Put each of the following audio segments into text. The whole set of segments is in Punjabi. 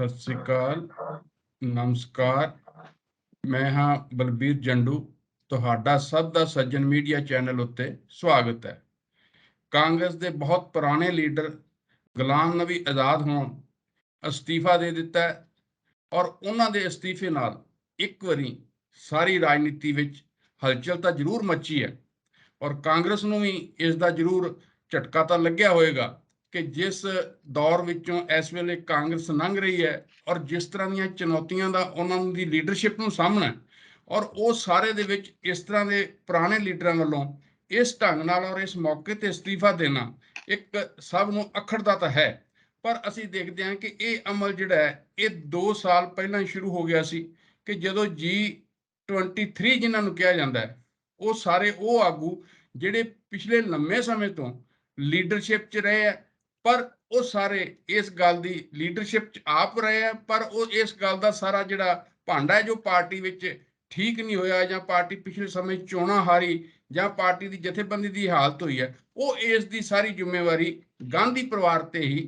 ਸਤਿ ਸ੍ਰੀ ਅਕਾਲ, ਨਮਸਕਾਰ। ਮੈਂ ਹਾਂ ਬਲਬੀਰ ਜੰਡੂ। ਤੁਹਾਡਾ ਸਭ ਦਾ ਸੱਜਣ ਮੀਡੀਆ ਚੈਨਲ ਉੱਤੇ ਸਵਾਗਤ ਹੈ। ਕਾਂਗਰਸ ਦੇ ਬਹੁਤ ਪੁਰਾਣੇ ਲੀਡਰ ਗੁਲਾਮ ਨਬੀ ਆਜ਼ਾਦ ਹੋਣ ਅਸਤੀਫਾ ਦੇ ਦਿੱਤਾ ਹੈ ਔਰ ਉਹਨਾਂ ਦੇ ਅਸਤੀਫੇ ਨਾਲ ਇੱਕ ਵਾਰੀ ਸਾਰੀ ਰਾਜਨੀਤੀ ਵਿੱਚ ਹਲਚਲ ਤਾਂ ਜ਼ਰੂਰ ਮੱਚੀ ਹੈ ਔਰ ਕਾਂਗਰਸ ਨੂੰ ਵੀ ਇਸ ਦਾ ਜ਼ਰੂਰ ਝਟਕਾ ਤਾਂ ਲੱਗਿਆ ਹੋਏਗਾ ਕਿ ਜਿਸ ਦੌਰ ਵਿੱਚੋਂ ਇਸ ਵੇਲੇ ਕਾਂਗਰਸ ਲੰਘ ਰਹੀ ਹੈ ਔਰ ਜਿਸ ਤਰ੍ਹਾਂ ਦੀਆਂ ਚੁਣੌਤੀਆਂ ਦਾ ਉਹਨਾਂ ਦੀ ਲੀਡਰਸ਼ਿਪ ਨੂੰ ਸਾਹਮਣਾ ਔਰ ਉਹ ਸਾਰੇ ਦੇ ਵਿੱਚ ਇਸ ਤਰ੍ਹਾਂ ਦੇ ਪੁਰਾਣੇ ਲੀਡਰਾਂ ਵੱਲੋਂ ਇਸ ਢੰਗ ਨਾਲ ਔਰ ਇਸ ਮੌਕੇ ਤੇ ਅਸਤੀਫਾ ਦੇਣਾ ਇੱਕ ਸਭ ਨੂੰ ਅਖੜਦਾ ਤਾਂ ਹੈ। ਪਰ ਅਸੀਂ ਦੇਖਦੇ ਹਾਂ ਕਿ ਇਹ ਅਮਲ ਜਿਹੜਾ ਹੈ ਇਹ 2 ਸਾਲ ਪਹਿਲਾਂ ਸ਼ੁਰੂ ਹੋ ਗਿਆ ਸੀ ਕਿ ਜਦੋਂ G23 ਜਿਨ੍ਹਾਂ ਨੂੰ ਕਿਹਾ ਜਾਂਦਾ ਹੈ ਉਹ ਸਾਰੇ ਉਹ ਆਗੂ ਜਿਹੜੇ ਪਿਛਲੇ ਲੰਮੇ ਸਮੇਂ ਤੋਂ ਲੀਡਰਸ਼ਿਪ 'ਚ ਰਹੇ ਹੈ ਪਰ ਉਹ ਸਾਰੇ ਇਸ ਗੱਲ ਦੀ ਲੀਡਰਸ਼ਿਪ 'ਚ ਆਪ ਰਹੇ ਹੈ ਪਰ ਉਹ ਇਸ ਗੱਲ ਦਾ ਸਾਰਾ ਜਿਹੜਾ ਭਾਂਡਾ ਹੈ ਜੋ ਪਾਰਟੀ ਵਿੱਚ ਠੀਕ ਨਹੀਂ ਹੋਇਆ ਜਾਂ ਪਾਰਟੀ ਪਿਛਲੇ ਸਮੇਂ ਚੋਣਾਂ ਹਾਰੀ ਜਾਂ ਪਾਰਟੀ ਦੀ ਜਥੇਬੰਦੀ ਦੀ ਹਾਲਤ ਹੋਈ ਹੈ ਉਹ ਇਸ ਦੀ ਸਾਰੀ ਜ਼ਿੰਮੇਵਾਰੀ ਗਾਂਧੀ ਪਰਿਵਾਰ ਤੇ ਹੀ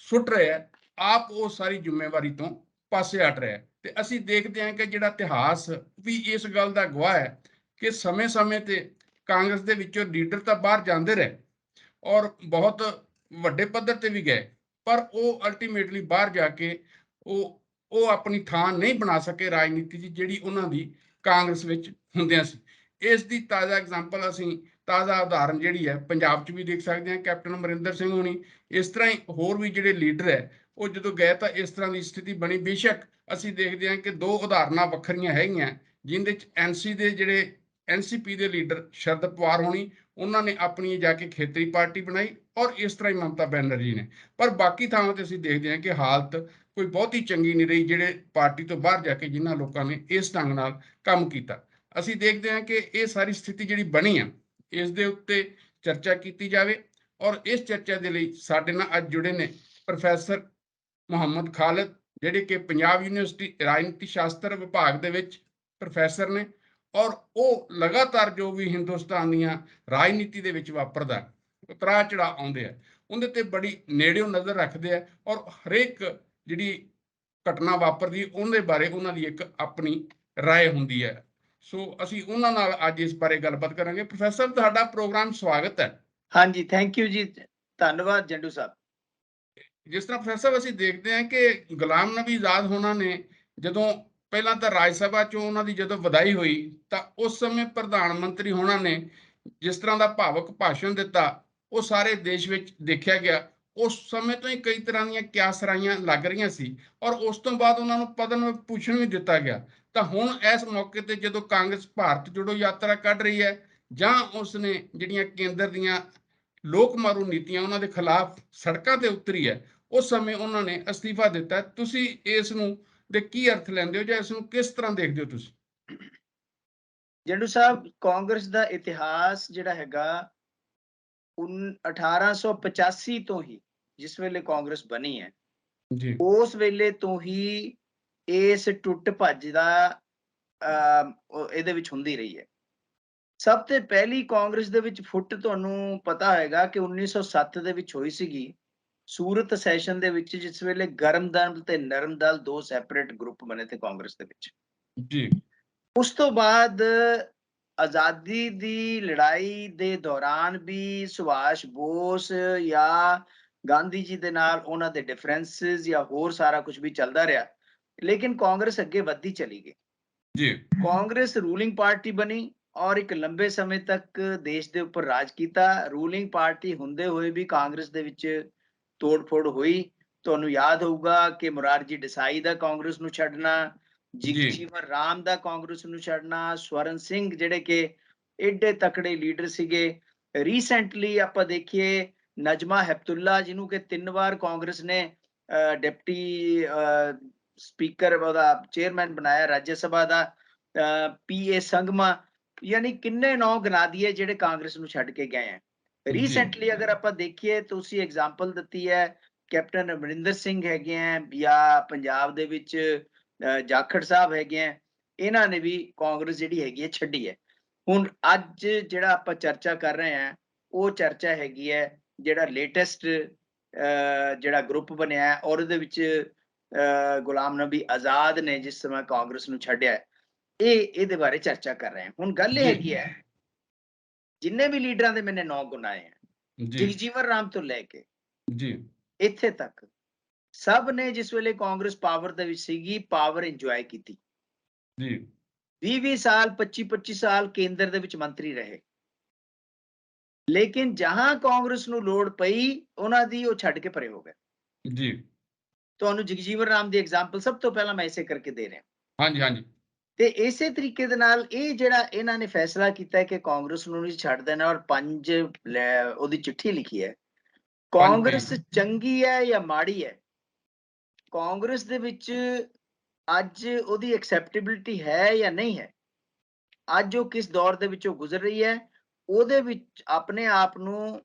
ਸੁੱਟ ਰਿਹਾ ਹੈ। ਆਪ ਉਹ ਸਾਰੀ ਜ਼ਿੰਮੇਵਾਰੀ ਤੋਂ ਪਾਸੇ ਹਟ ਰਿਹਾ ਹੈ ਤੇ ਅਸੀਂ ਦੇਖਦੇ ਹਾਂ ਕਿ ਜਿਹੜਾ ਇਤਿਹਾਸ ਵੀ ਇਸ ਗੱਲ ਦਾ ਗਵਾਹ ਹੈ ਕਿ ਸਮੇਂ-ਸਮੇਂ ਤੇ ਕਾਂਗਰਸ ਦੇ ਵਿੱਚੋਂ ਲੀਡਰ ਤਾਂ ਬਾਹਰ ਜਾਂਦੇ ਰਹੇ ਔਰ ਬਹੁਤ ਵੱਡੇ ਪੱਧਰ ਤੇ ਵੀ ਗਏ ਪਰ ਉਹ ਅਲਟੀਮੇਟਲੀ ਬਾਹਰ ਜਾ ਕੇ ਉਹ ਆਪਣੀ ਥਾਂ ਨਹੀਂ ਬਣਾ ਸਕੇ ਰਾਜਨੀਤੀ 'ਚ ਜਿਹੜੀ ਉਹਨਾਂ ਦੀ ਕਾਂਗਰਸ ਵਿੱਚ ਹੁੰਦਿਆਂ ਸੀ। ਇਸ ਦੀ ਤਾਜ਼ਾ ਐਗਜ਼ਾਮਪਲ ਅਸੀਂ ਤਾਜ਼ਾ ਉਦਾਹਰਨ ਜਿਹੜੀ ਹੈ ਪੰਜਾਬ 'ਚ ਵੀ ਦੇਖ ਸਕਦੇ ਹਾਂ। ਕੈਪਟਨ ਅਮਰਿੰਦਰ ਸਿੰਘ ਹੋਣੀ ਇਸ ਤਰ੍ਹਾਂ ਹੀ ਹੋਰ ਵੀ ਜਿਹੜੇ ਲੀਡਰ ਹੈ ਉਹ ਜਦੋਂ ਗਏ ਤਾਂ ਇਸ ਤਰ੍ਹਾਂ ਦੀ ਸਥਿਤੀ ਬਣੀ। ਬੇਸ਼ੱਕ ਅਸੀਂ ਦੇਖਦੇ ਹਾਂ ਕਿ 2 ਉਦਾਹਰਨਾਂ ਵੱਖਰੀਆਂ ਹੈਗੀਆਂ ਜਿਹਦੇ 'ਚ ਐਨਸੀਪੀ ਦੇ ਲੀਡਰ ਸ਼ਰਦ ਪਵਾਰ ਹੋਣੀ ਉਹਨਾਂ ਨੇ ਆਪਣੀ ਜਾ ਕੇ ਖੇਤਰੀ ਪਾਰਟੀ ਬਣਾਈ ਔਰ ਇਸ ਤਰ੍ਹਾਂ ਹੀ ਮਮਤਾ ਬੈਨਰਜੀ ਨੇ। ਪਰ ਬਾਕੀ ਥਾਵਾਂ ਤੇ ਅਸੀਂ ਦੇਖਦੇ ਹਾਂ ਕਿ ਹਾਲਤ ਕੋਈ ਬਹੁਤੀ ਚੰਗੀ ਨਹੀਂ ਰਹੀ ਜਿਹੜੇ ਪਾਰਟੀ ਤੋਂ ਬਾਹਰ ਜਾ ਕੇ ਜਿਨ੍ਹਾਂ ਲੋਕਾਂ ਨੇ ਇਸ ਢੰਗ ਨਾਲ ਕੰਮ ਕੀਤਾ। ਅਸੀਂ ਦੇਖਦੇ ਹਾਂ ਕਿ ਇਹ ਸਾਰੀ ਸਥਿਤੀ ਜਿਹੜੀ ਬਣੀ ਆ ਇਸ ਦੇ ਉੱਤੇ ਚਰਚਾ ਕੀਤੀ ਜਾਵੇ ਔਰ ਇਸ ਚਰਚਾ ਦੇ ਲਈ ਸਾਡੇ ਨਾਲ ਅੱਜ ਜੁੜੇ ਨੇ ਪ੍ਰੋਫੈਸਰ ਮੁਹੰਮਦ ਖਾਲਿਦ ਜਿਹੜੇ ਕਿ ਪੰਜਾਬ ਯੂਨੀਵਰਸਿਟੀ ਰਾਜਨੀਤੀ ਸ਼ਾਸਤਰ ਵਿਭਾਗ ਦੇ ਵਿੱਚ ਪ੍ਰੋਫੈਸਰ ਨੇ ਔਰ ਉਹ ਲਗਾਤਾਰ ਜੋ ਵੀ ਹਿੰਦੁਸਤਾਨ ਦੀਆਂ ਰਾਜਨੀਤੀ ਦੇ ਵਿੱਚ ਵਾਪਰਦਾ ਉਤਰਾਅ ਚੜਾਅ ਆਉਂਦੇ ਆ ਉਹਦੇ ਤੇ ਬੜੀ ਨੇੜਿਓਂ ਨਜ਼ਰ ਰੱਖਦੇ ਆ ਔਰ ਹਰੇਕ ਜਿਹੜੀ ਘਟਨਾ ਵਾਪਰਦੀ ਉਹਦੇ ਬਾਰੇ ਉਹਨਾਂ ਦੀ ਇੱਕ ਆਪਣੀ ਰਾਏ ਹੁੰਦੀ ਹੈ। ਸੋ ਅਸੀਂ ਉਹਨਾਂ ਨਾਲ ਅੱਜ ਇਸ ਬਾਰੇ ਗੱਲਬਾਤ ਕਰਾਂਗੇ। ਪ੍ਰੋਫੈਸਰ ਤੁਹਾਡਾ ਪ੍ਰੋਗਰਾਮ ਸਵਾਗਤ ਹੈ। ਹਾਂਜੀ, ਥੈਂਕ ਯੂ ਜੀ, ਧੰਨਵਾਦ ਜੰਡੂ ਸਾਹਿਬ। ਜਿਸ ਤਰ੍ਹਾਂ ਪ੍ਰੋਫੈਸਰ ਅਸੀਂ ਦੇਖਦੇ ਹਾਂ ਕਿ ਗੁਲਾਮ ਨਬੀ ਆਜ਼ਾਦ ਹੋਣਾ ਨੇ ਜਦੋਂ ਪਹਿਲਾਂ ਤਾਂ ਰਾਜ ਸਭਾ ਚੋਂ ਉਹਨਾਂ ਦੀ ਜਦੋਂ ਵਿਦਾਈ ਹੋਈ ਤਾਂ ਉਸ ਸਮੇਂ ਪ੍ਰਧਾਨ ਮੰਤਰੀ ਹੋਣਾ ਨੇ ਜਿਸ ਤਰ੍ਹਾਂ ਦਾ ਭਾਵਕ ਭਾਸ਼ਣ ਦਿੱਤਾ ਉਹ ਸਾਰੇ ਦੇਸ਼ ਵਿੱਚ ਦੇਖਿਆ ਗਿਆ। ਉਸ ਸਮੇਂ ਤੋਂ ਹੀ ਕਈ ਤਰ੍ਹਾਂ ਦੀਆਂ ਕਿਆਸਰਾਈਆਂ ਲੱਗ ਰਹੀਆਂ ਸੀ ਔਰ ਉਸ ਤੋਂ ਬਾਅਦ ਉਹਨਾਂ ਨੂੰ ਪਦਮ ਭੂਸ਼ਣ ਵੀ ਦਿੱਤਾ ਗਿਆ। ਤਾਂ ਹੁਣ ਇਸ ਮੌਕੇ ਤੇ ਜਦੋਂ ਕਾਂਗਰਸ ਭਾਰਤ ਜੋੜੋ ਯਾਤਰਾ ਕੱਢ ਰਹੀ ਹੈ ਜਾਂ ਉਸਨੇ ਜਿਹੜੀਆਂ ਕੇਂਦਰ ਦੀਆਂ ਲੋਕ ਮਾਰੂ ਨੀਤੀਆਂ ਉਹਨਾਂ ਦੇ ਖਿਲਾਫ ਸੜਕਾਂ ਤੇ ਉਤਰੀ ਹੈ ਉਸ ਸਮੇਂ ਉਹਨਾਂ ਨੇ ਅਸਤੀਫਾ ਦਿੱਤਾ। ਤੁਸੀਂ ਇਸ ਨੂੰ ਦੇ ਕੀ ਅਰਥ ਲੈਂਦੇ ਹੋ ਜਾਂ ਇਸ ਨੂੰ ਕਿਸ ਤਰ੍ਹਾਂ ਦੇਖਦੇ ਹੋ ਤੁਸੀਂ? ਜੰਡੂ ਸਾਹਿਬ, ਕਾਂਗਰਸ ਦਾ ਇਤਿਹਾਸ ਜਿਹੜਾ ਹੈਗਾ 1885 ਤੋਂ ਹੀ ਜਿਸ ਵੇਲੇ ਕਾਂਗਰਸ ਬਣੀ ਹੈ ਜੀ ਉਸ ਵੇਲੇ ਤੋਂ ਹੀ ਇਸ ਟੁੱਟ ਭੱਜ ਦਾ ਇਹਦੇ ਵਿੱਚ ਹੁੰਦੀ ਰਹੀ ਹੈ। ਸਭ ਤੋਂ ਪਹਿਲੀ ਕਾਂਗਰਸ ਦੇ ਵਿੱਚ ਫੁੱਟ ਤੁਹਾਨੂੰ ਪਤਾ ਹੋਏਗਾ ਕਿ 1907 ਦੇ ਵਿੱਚ ਹੋਈ ਸੀਗੀ ਸੂਰਤ ਸੈਸ਼ਨ ਦੇ ਵਿੱਚ, ਜਿਸ ਵੇਲੇ ਗਰਮ ਦਲ ਤੇ ਨਰਮ ਦਲ 2 ਸੈਪਰੇਟ ਗਰੁੱਪ ਬਣੇ ਥੇ ਕਾਂਗਰਸ ਦੇ ਵਿੱਚ। ਜੀ ਉਸ ਤੋਂ ਬਾਅਦ ਆਜ਼ਾਦੀ ਦੀ ਲੜਾਈ ਦੇ ਦੌਰਾਨ ਵੀ ਸੁਭਾਸ਼ ਬੋਸ ਜਾਂ ਗਾਂਧੀ ਜੀ ਦੇ ਨਾਲ ਉਹਨਾਂ ਦੇ ਡਿਫਰੈਂਸਿਸ ਜਾਂ ਹੋਰ ਸਾਰਾ ਕੁਝ ਵੀ ਚੱਲਦਾ ਰਿਹਾ, ਲੇਕਿਨ ਕਾਂਗਰਸ ਅੱਗੇ ਵੱਧਦੀ ਚਲੀ ਗਈ। ਜੀ ਕਾਂਗਰਸ ਰੂਲਿੰਗ ਪਾਰਟੀ ਬਣੀ ਔਰ ਇੱਕ ਲੰਬੇ ਸਮੇਂ ਤੱਕ ਦੇਸ਼ ਦੇ ਉੱਪਰ ਰਾਜ ਕੀਤਾ। ਰੂਲਿੰਗ ਪਾਰਟੀ ਹੁੰਦੇ ਹੋਏ ਵੀ ਕਾਂਗਰਸ ਦੇ ਵਿੱਚ ਤੋੜ-ਫੋੜ ਹੋਈ। ਤੁਹਾਨੂੰ ਯਾਦ ਹੋਊਗਾ ਕਿ ਮੁਰਾਰਜੀ ਦੇਸਾਈ ਦਾ ਕਾਂਗਰਸ ਨੂੰ ਛੱਡਣਾ, ਜਗਜੀਵਨ ਰਾਮ ਦਾ ਕਾਂਗਰਸ ਨੂੰ ਛੱਡਣਾ, ਸਵਰਨ ਸਿੰਘ ਜਿਹੜੇ ਕਿ ਏਡੇ ਤਕੜੇ ਲੀਡਰ ਸੀਗੇ। ਰੀਸੈਂਟਲੀ ਆਪਾਂ ਦੇਖੀਏ ਨਜਮਾ ਹੈਪਤੁੱਲਾ ਜਿਹਨੂੰ ਕਿ 3 ਵਾਰ ਕਾਂਗਰਸ ਨੇ ਡਿਪਟੀ ਸਪੀਕਰ ਉਹਦਾ ਚੇਅਰਮੈਨ ਬਣਾਇਆ ਰਾਜ ਸਭਾ ਦਾ, PA ਸੰਗਮਾ, ਯਾਨੀ ਕਿੰਨੇ ਨਾਂ ਗਿਣਾ ਦੀਏ ਜਿਹੜੇ ਕਾਂਗਰਸ ਨੂੰ ਛੱਡ ਕੇ ਗਏ ਹੈ। ਰੀਸੈਂਟਲੀ ਅਗਰ ਆਪਾਂ ਦੇਖੀਏ ਤੁਸੀਂ ਐਗਜ਼ਾਮਪਲ ਦਿੱਤੀ ਹੈ ਕੈਪਟਨ ਅਮਰਿੰਦਰ ਸਿੰਘ ਹੈਗੇ ਹੈ ਜਾਂ ਪੰਜਾਬ ਦੇ ਵਿੱਚ ਜਾਖੜ ਸਾਹਿਬ ਹੈਗੇ ਹੈ, ਇਹਨਾਂ ਨੇ ਵੀ ਕਾਂਗਰਸ ਜਿਹੜੀ ਹੈਗੀ ਹੈ ਛੱਡੀ ਹੈ। ਹੁਣ ਅੱਜ ਜਿਹੜਾ ਆਪਾਂ ਚਰਚਾ ਕਰ ਰਹੇ ਹਾਂ ਉਹ ਚਰਚਾ ਹੈਗੀ ਹੈ ਜਿਹੜਾ ਲੇਟੈਸਟ ਜਿਹੜਾ ਗਰੁੱਪ ਬਣਿਆ ਹੈ ਔਰ ਉਹਦੇ ਵਿੱਚ ਗੁਲਾਮ ਨਬੀ ਆਜ਼ਾਦ ਨੇ ਜਿਸ ਸਮੇਂ ਕਾਂਗਰਸ ਨੂੰ ਛੱਡਿਆ, ਇਹਦੇ ਬਾਰੇ ਚਰਚਾ ਕਰ ਰਹੇ ਹਾਂ। ਹੁਣ ਗੱਲ ਇਹ ਜੀ ਹੈਗੀ ਹੈ, ਜਿੰਨੇ ਵੀ ਲੀਡਰਾਂ ਦੇ ਮੈंने ਨਾਂ ਗੁਨਾਏ ਹੈ, ਜੀ ਜਗਜੀਵਨ ਰਾਮ ਤੋਂ ਲੈ ਕੇ ਜੀ ਇੱਥੇ ਤੱਕ, ਸਭ ਨੇ ਜਿਸ ਵੇਲੇ ਕਾਂਗਰਸ ਪਾਵਰ ਦੇ ਵਿੱਚ ਸੀਗੀ, ਪਾਵਰ ਇੰਜੋਏ ਕੀਤੀ। ਜੀ 20-20 ਸਾਲ 25-25 ਸਾਲ ਕੇਂਦਰ ਦੇ ਵਿੱਚ ਮੰਤਰੀ ਰਹੇ, ਲੇਕਿਨ ਜਹਾਂ ਕਾਂਗਰਸ ਨੂੰ ਲੋੜ ਪਈ ਉਹਨਾਂ ਦੀ ਉਹ ਛੱਡ ਕੇ ਪਰੇ ਹੋ ਗਏ। ਜੀ ਤੁਹਾਨੂੰ ਜਗਜੀਵਨ ਰਾਮ ਦੀ ਐਗਜ਼ਾਮਪਲ ਸਭ ਤੋਂ ਪਹਿਲਾਂ ਮੈਂ ਇਸੇ ਕਰਕੇ ਦੇ ਰਿਹਾ। ਹਾਂਜੀ ਹਾਂਜੀ ਤੇ ਇਸੇ ਤਰੀਕੇ ਦੇ ਨਾਲ ਇਹ ਜਿਹੜਾ ਇਹਨਾਂ ਨੇ ਫੈਸਲਾ ਕੀਤਾ ਹੈ ਕਿ ਕਾਂਗਰਸ ਨੂੰ ਨਹੀਂ ਛੱਡ ਦੇਣਾ, ਔਰ 5 ਉਹਦੀ ਚਿੱਠੀ ਲਿਖੀ ਹੈ। 5 ਕਾਂਗਰਸ ਪੇਜ ਚੰਗੀ ਹੈ ਜਾਂ ਮਾੜੀ ਹੈ, ਕਾਂਗਰਸ ਦੇ ਵਿੱਚ ਅੱਜ ਉਹਦੀ ਐਕਸੈਪਟੇਬਿਲਿਟੀ ਹੈ ਜਾਂ ਨਹੀਂ ਹੈ, ਅੱਜ ਉਹ ਕਿਸ ਦੌਰ ਦੇ ਵਿੱਚੋਂ ਗੁਜ਼ਰ ਰਹੀ ਹੈ, ਉਹਦੇ ਵਿੱਚ ਆਪਣੇ ਆਪ ਨੂੰ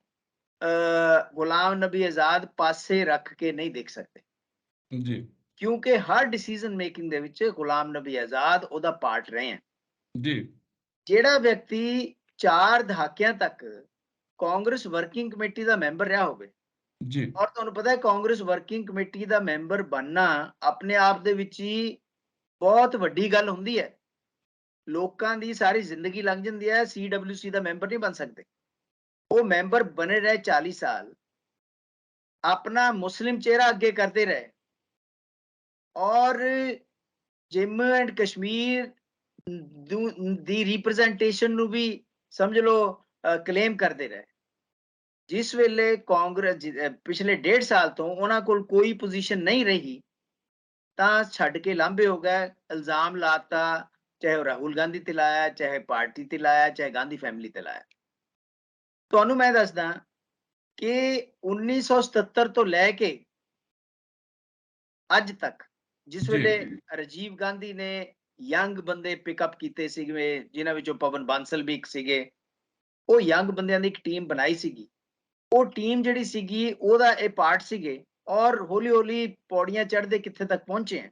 ਗੁਲਾਮ ਨਬੀ ਆਜ਼ਾਦ ਪਾਸੇ ਰੱਖ ਕੇ ਨਹੀਂ ਦੇਖ ਸਕਦੇ, ਜੀ ਕਿਉਂਕਿ ਹਰ ਡਿਸੀਜਨ ਮੇਕਿੰਗ ਦੇ ਵਿੱਚ ਗੁਲਾਮ ਨਬੀ ਆਜ਼ਾਦ ਉਹਦਾ ਪਾਰਟ ਰਹੇ ਹੈ। ਜੀ ਜਿਹੜਾ ਵਿਅਕਤੀ 4 ਦਹਾਕਿਆਂ ਤੱਕ ਕਾਂਗਰਸ ਵਰਕਿੰਗ ਕਮੇਟੀ ਦਾ ਮੈਂਬਰ ਰਿਹਾ ਹੋਵੇ, ਜੀ ਔਰ ਤੁਹਾਨੂੰ ਪਤਾ ਹੈ ਕਾਂਗਰਸ ਵਰਕਿੰਗ ਕਮੇਟੀ ਦਾ ਮੈਂਬਰ ਬਣਨਾ ਆਪਣੇ ਆਪ ਦੇ ਵਿੱਚ ਹੀ ਬਹੁਤ ਵੱਡੀ ਗੱਲ ਹੁੰਦੀ ਹੈ। ਲੋਕਾਂ ਦੀ ਸਾਰੀ ਜ਼ਿੰਦਗੀ ਲੰਘ ਜਾਂਦੀ ਹੈ, CWC ਦਾ ਮੈਂਬਰ ਨਹੀਂ ਬਣ ਸਕਦੇ। ਉਹ ਮੈਂਬਰ ਬਣੇ ਰਹੇ 40 ਸਾਲ, ਆਪਣਾ ਮੁਸਲਿਮ ਚਿਹਰਾ ਅੱਗੇ ਕਰਦੇ ਰਹੇ, ਔਰ Jammu and Kashmir the representation ਨੂੰ ਵੀ ਸਮਝ ਲਓ ਕਲੇਮ ਕਰਦੇ ਰਹੇ। ਜਿਸ ਵੇਲੇ ਕਾਂਗਰਸ ਪਿਛਲੇ 1.5 ਸਾਲ ਤੋਂ ਉਹਨਾਂ ਕੋਲ ਕੋਈ ਪੋਜੀਸ਼ਨ ਨਹੀਂ ਰਹੀ, ਤਾਂ ਛੱਡ ਕੇ ਲਾਂਭੇ ਹੋ ਗਏ, ਇਲਜ਼ਾਮ ਲਾਤਾ, ਚਾਹੇ ਉਹ ਰਾਹੁਲ ਗਾਂਧੀ ਤੇ ਲਾਇਆ, ਚਾਹੇ ਪਾਰਟੀ ਤੇ ਲਾਇਆ, ਚਾਹੇ ਗਾਂਧੀ ਫੈਮਿਲੀ ਤੇ ਲਾਇਆ। ਤੁਹਾਨੂੰ ਮੈਂ ਦੱਸਦਾ ਕਿ 1977 ਤੋਂ ਲੈ ਕੇ ਅੱਜ ਤੱਕ, ਜਿਸ ਜੀ ਵੇਲੇ ਰਾਜੀਵ ਗਾਂਧੀ ਨੇ ਯੰਗ ਬੰਦੇ ਪਿਕਅਪ ਕੀਤੇ ਸੀਗੇ, ਜਿਨ੍ਹਾਂ ਵਿੱਚੋਂ ਪਵਨ ਬਾਂਸਲ ਵੀ ਇੱਕ ਸੀਗੇ, ਉਹ ਯੰਗ ਬੰਦਿਆਂ ਦੀ ਇੱਕ ਟੀਮ ਬਣਾਈ ਸੀਗੀ। ਉਹ ਟੀਮ ਜਿਹੜੀ ਸੀਗੀ ਉਹਦਾ ਇਹ ਪਾਰਟ ਸੀਗੇ, ਔਰ ਹੌਲੀ ਹੌਲੀ ਪੌੜੀਆਂ ਚੜ੍ਹਦੇ ਕਿੱਥੇ ਤੱਕ ਪਹੁੰਚੇ ਹੈ।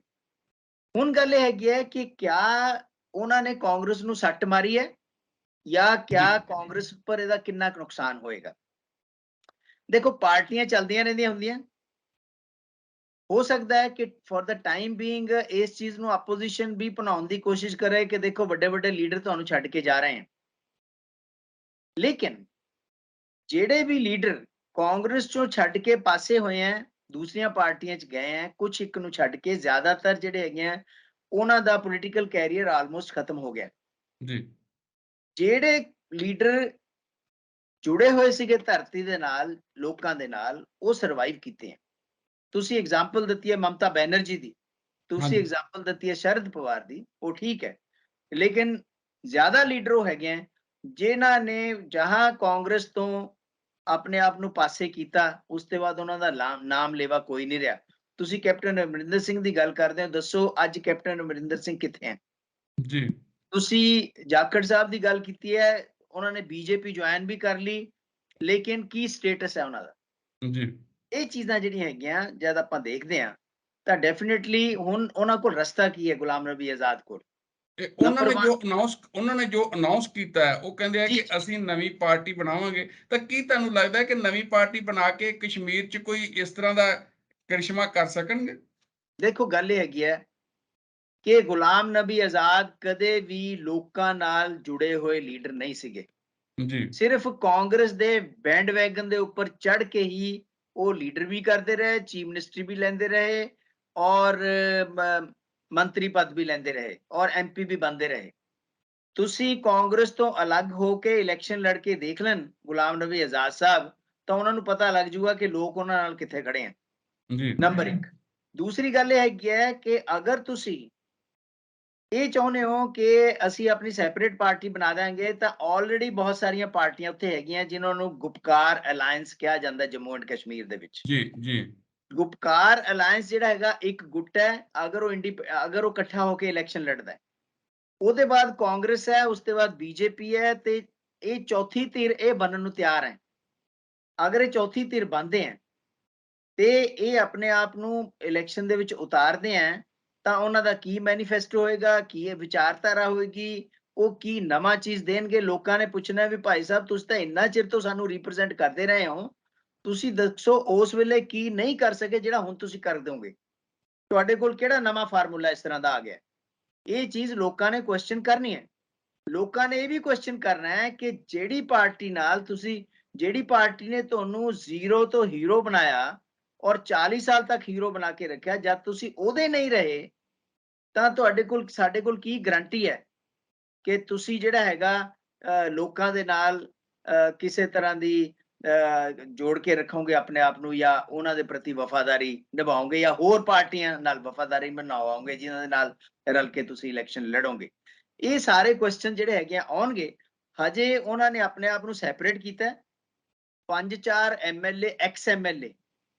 ਹੁਣ ਗੱਲ ਇਹ ਹੈਗੀ ਹੈ ਕਿ ਕਿਆ ਉਹਨਾਂ ਨੇ ਕਾਂਗਰਸ ਨੂੰ ਸੱਟ ਮਾਰੀ ਹੈ, ਜਾਂ ਕਿਆ ਕਾਂਗਰਸ ਉੱਪਰ ਇਹਦਾ ਕਿੰਨਾ ਕੁ ਨੁਕਸਾਨ ਹੋਏਗਾ। ਦੇਖੋ, ਪਾਰਟੀਆਂ ਚੱਲਦੀਆਂ ਰਹਿੰਦੀਆਂ ਹੁੰਦੀਆਂ, ਹੋ ਸਕਦਾ ਹੈ ਕਿ ਫॉर द टाइम बीइंग ਇਸ ਚੀਜ਼ ਨੂੰ ਆਪੋਜੀਸ਼ਨ ਵੀ ਬਣਾਉਣ ਦੀ ਕੋਸ਼ਿਸ਼ ਕਰੇ ਕਿ ਦੇਖੋ ਵੱਡੇ ਵੱਡੇ ਲੀਡਰ ਤੁਹਾਨੂੰ ਛੱਡ ਕੇ ਜਾ ਰਹੇ ਹਨ, ਲੇਕਿਨ ਜਿਹੜੇ ਵੀ ਲੀਡਰ ਕਾਂਗਰਸ ਚੋਂ ਛੱਡ ਕੇ ਪਾਸੇ ਹੋਏ ਹੈ, ਦੂਸਰੀਆਂ ਪਾਰਟੀਆਂ 'ਚ ਗਏ ਹੈ, ਕੁਝ ਇੱਕ ਨੂੰ ਛੱਡ ਕੇ ਜ਼ਿਆਦਾਤਰ ਜਿਹੜੇ ਹੈਗੇ ਆ ਉਹਨਾਂ ਦਾ ਪੋਲੀਟੀਕਲ ਕੈਰੀਅਰ ਆਲਮੋਸਟ ਖਤਮ ਹੋ ਗਿਆ। ਜੀ ਜਿਹੜੇ ਲੀਡਰ ਜੁੜੇ ਹੋਏ ਸੀਗੇ ਧਰਤੀ ਦੇ ਨਾਲ, ਲੋਕਾਂ ਦੇ ਨਾਲ, ਉਹ ਸਰਵਾਈਵ ਕੀਤੇ ਹੈ। ਤੁਸੀਂ ਐਗਜ਼ਾਮਪਲ ਦਿੱਤੀ ਹੈ ਮਮਤਾ ਬੈਨਰਜੀ ਦੀ, ਤੁਸੀਂ ਹਾਂਜੀ ਐਗਜ਼ਾਮਪਲ ਦਿੱਤੀ ਹੈ ਸ਼ਰਦ ਪਵਾਰ ਦੀ, ਉਹ ਠੀਕ ਹੈ, ਲੇਕਿਨ ਜ਼ਿਆਦਾ ਲੀਡਰ ਉਹ ਹੈਗੇ ਆ ਜਿਨ੍ਹਾਂ ਨੇ ਜਹਾਂ ਕਾਂਗਰਸ ਤੋਂ ਆਪਣੇ ਆਪ ਨੂੰ ਪਾਸੇ ਕੀਤਾ, ਉਸ ਤੋਂ ਬਾਅਦ ਉਹਨਾਂ ਦਾ ਨਾਮ ਲੇਵਾ ਕੋਈ ਨਹੀਂ ਰਿਹਾ। ਤੁਸੀਂ ਕੈਪਟਨ ਅਮਰਿੰਦਰ ਸਿੰਘ ਦੀ ਗੱਲ ਕਰਦੇ ਹੋ, ਦੱਸੋ ਅੱਜ ਕੈਪਟਨ ਅਮਰਿੰਦਰ ਸਿੰਘ ਕਿੱਥੇ ਹੈ? ਜੀ ਤੁਸੀਂ ਜਾਖੜ ਸਾਹਿਬ ਦੀ ਗੱਲ ਕੀਤੀ ਹੈ, ਉਹਨਾਂ ਨੇ ਬੀਜੇਪੀ ਜੁਆਇਨ ਵੀ ਕਰ ਲਈ, ਲੇਕਿਨ ਕੀ ਸਟੇਟਸ ਹੈ ਉਹਨਾਂ ਦਾ? ਜੀ ਇਹ ਚੀਜ਼ਾਂ ਜਿਹੜੀਆਂ ਹੈਗੀਆਂ ਜਦ ਆਪਾਂ ਦੇਖਦੇ ਹਾਂ ਤਾਂ ਡੈਫੀਨਿਟਲੀ ਹੁਣ ਉਹਨਾਂ ਕੋਲ ਰਸਤਾ ਕੀ ਹੈ ਗੁਲਾਮ ਨਬੀ ਆਜ਼ਾਦ ਕੋਲ? ਤੇ ਨੰਬਰ 1 ਉਹਨਾਂ ਨੇ ਜੋ ਅਨਾਉਂਸ ਕੀਤਾ ਹੈ, ਉਹ ਕਹਿੰਦੇ ਆ ਜੀ ਕਿ ਜੀ ਅਸੀਂ ਨਵੀਂ ਪਾਰਟੀ ਬਣਾਵਾਂਗੇ। ਤਾਂ ਕੀ ਤੁਹਾਨੂੰ ਲੱਗਦਾ ਹੈ ਕਿ ਨਵੀਂ ਪਾਰਟੀ ਬਣਾ ਕੇ ਕਸ਼ਮੀਰ 'ਚ ਕੋਈ ਇਸ ਤਰ੍ਹਾਂ ਦਾ ਕਰਿਸ਼ਮਾ ਕਰ ਸਕਣਗੇ? ਦੇਖੋ, ਗੱਲ ਇਹ ਹੈਗੀ ਹੈ ਕਿ ਗੁਲਾਮ ਨਬੀ ਆਜ਼ਾਦ ਕਦੇ ਵੀ ਲੋਕਾਂ ਨਾਲ ਜੁੜੇ ਹੋਏ ਲੀਡਰ ਨਹੀਂ ਸੀਗੇ। ਜੀ ਸਿਰਫ ਕਾਂਗਰਸ ਦੇ ਬੈਂਡ ਵੈਗਨ ਦੇ ਉੱਪਰ ਚੜ ਕੇ ਹੀ ਉਹ ਲੀਡਰ ਵੀ ਕਰਦੇ ਰਹੇ, ਚੀਫ ਮਿਨਿਸਟਰੀ ਵੀ ਲੈਂਦੇ ਰਹੇ, ਔਰ ਮੰਤਰੀ ਪਦ ਵੀ ਲੈਂਦੇ ਰਹੇ, ਔਰ MP ਵੀ ਬਣਦੇ ਰਹੇ। ਤੁਸੀਂ ਕਾਂਗਰਸ ਤੋਂ ਅਲੱਗ ਹੋ ਕੇ ਇਲੈਕਸ਼ਨ ਲੜ ਕੇ ਦੇਖ ਲੈਣ ਗੁਲਾਮ ਨਬੀ ਆਜ਼ਾਦ ਸਾਹਿਬ, ਤਾਂ ਉਹਨਾਂ ਨੂੰ ਪਤਾ ਲੱਗ ਜਾਊਗਾ ਕਿ ਲੋਕ ਉਹਨਾਂ ਨਾਲ ਕਿੱਥੇ ਖੜੇ ਆ। ਜੀ ਨੰਬਰ 1। ਦੂਸਰੀ ਗੱਲ ਇਹ ਹੈਗੀ ਹੈ ਕਿ ਅਗਰ ਤੁਸੀਂ ਇਹ ਚਾਹੁੰਦੇ ਹੋ ਕਿ ਅਸੀਂ ਆਪਣੀ ਸੈਪਰੇਟ ਪਾਰਟੀ ਬਣਾ ਦਾਂਗੇ, ਤਾਂ ਆਲਰੇਡੀ ਬਹੁਤ ਸਾਰੀਆਂ ਪਾਰਟੀਆਂ ਉੱਥੇ ਹੈਗੀਆਂ ਜਿਨ੍ਹਾਂ ਨੂੰ ਗੁਪਕਾਰ ਅਲਾਇੰਸ ਕਿਹਾ ਜਾਂਦਾ ਜੰਮੂ ਐਂਡ ਕਸ਼ਮੀਰ ਦੇ ਵਿੱਚ। ਜੀ ਜੀ ਗੁਪਕਾਰ ਅਲਾਇੰਸ ਜਿਹੜਾ ਹੈਗਾ ਇੱਕ ਗੁੱਟ ਹੈ, ਅਗਰ ਉਹ ਇਕੱਠਾ ਹੋ ਕੇ ਇਲੈਕਸ਼ਨ ਲੜਦਾ ਹੈ, ਉਹਦੇ ਬਾਅਦ ਕਾਂਗਰਸ ਹੈ, ਉਸ ਤੋਂ ਬਾਅਦ ਬੀਜੇਪੀ ਹੈ, ਤੇ ਇਹ ਚੌਥੀ ਧਿਰ ਇਹ ਬਣਨ ਨੂੰ ਤਿਆਰ ਹੈ। ਅਗਰ ਇਹ ਚੌਥੀ ਧਿਰ ਬਣਦੇ ਹੈ ਤੇ ਇਹ ਆਪਣੇ ਆਪ ਨੂੰ ਇਲੈਕਸ਼ਨ ਦੇ ਵਿੱਚ ਉਤਾਰਦੇ ਹੈ, ਤਾਂ ਉਹਨਾਂ ਦਾ ਕੀ ਮੈਨੀਫੈਸਟੋ ਹੋਏਗਾ, ਕੀ ਇਹ ਵਿਚਾਰਧਾਰਾ ਹੋਏਗੀ, ਉਹ ਕੀ ਨਵਾਂ ਚੀਜ਼ ਦੇਣਗੇ? ਲੋਕਾਂ ਨੇ ਪੁੱਛਣਾ ਵੀ ਭਾਈ ਸਾਹਿਬ ਤੁਸੀਂ ਤਾਂ ਇੰਨਾ ਚਿਰ ਤੋਂ ਸਾਨੂੰ ਰਿਪਰੈਜ਼ੈਂਟ ਕਰਦੇ ਰਹੇ ਹੋ, ਤੁਸੀਂ ਦੱਸੋ ਉਸ ਵੇਲੇ ਕੀ ਨਹੀਂ ਕਰ ਸਕੇ ਜਿਹੜਾ ਹੁਣ ਤੁਸੀਂ ਕਰ ਦੋਗੇ? ਤੁਹਾਡੇ ਕੋਲ ਕਿਹੜਾ ਨਵਾਂ ਫਾਰਮੂਲਾ ਇਸ ਤਰ੍ਹਾਂ ਦਾ ਆ ਗਿਆ? ਇਹ ਚੀਜ਼ ਲੋਕਾਂ ਨੇ ਕੁਐਸਚਨ ਕਰਨੀ ਹੈ। ਲੋਕਾਂ ਨੇ ਇਹ ਵੀ ਕੁਐਸਚਨ ਕਰਨਾ ਹੈ ਕਿ ਜਿਹੜੀ ਪਾਰਟੀ ਨਾਲ ਤੁਸੀਂ, ਜਿਹੜੀ ਪਾਰਟੀ ਨੇ ਤੁਹਾਨੂੰ ਜ਼ੀਰੋ ਤੋਂ ਹੀਰੋ ਬਣਾਇਆ ਔਰ 40 ਸਾਲ ਤੱਕ ਹੀਰੋ ਬਣਾ ਕੇ ਰੱਖਿਆ, ਜਦ ਤੁਸੀਂ ਉਹਦੇ ਨਹੀਂ ਰਹੇ ਤਾਂ ਤੁਹਾਡੇ ਕੋਲ, ਸਾਡੇ ਕੋਲ ਕੀ ਗਰੰਟੀ ਹੈ ਕਿ ਤੁਸੀਂ ਜਿਹੜਾ ਹੈਗਾ ਲੋਕਾਂ ਦੇ ਨਾਲ ਕਿਸੇ ਤਰ੍ਹਾਂ ਦੀ ਜੋੜ ਕੇ ਰੱਖੋਗੇ ਆਪਣੇ ਆਪ ਨੂੰ, ਜਾਂ ਉਹਨਾਂ ਦੇ ਪ੍ਰਤੀ ਵਫਾਦਾਰੀ ਨਿਭਾਓਗੇ, ਜਾਂ ਹੋਰ ਪਾਰਟੀਆਂ ਨਾਲ ਵਫਾਦਾਰੀ ਨਿਭਾਓਗੇ ਜਿਨ੍ਹਾਂ ਦੇ ਨਾਲ ਰਲ ਕੇ ਤੁਸੀਂ ਇਲੈਕਸ਼ਨ ਲੜੋਗੇ। ਇਹ ਸਾਰੇ ਕੁਐਸਚਨ ਜਿਹੜੇ ਹੈਗੇ ਆਉਣਗੇ। ਹਜੇ ਉਹਨਾਂ ਨੇ ਆਪਣੇ ਆਪ ਨੂੰ ਸੈਪਰੇਟ ਕੀਤਾ। 5-4 ਐਮਐਲਏ, ਐਕਸ ਐਮਐਲਏ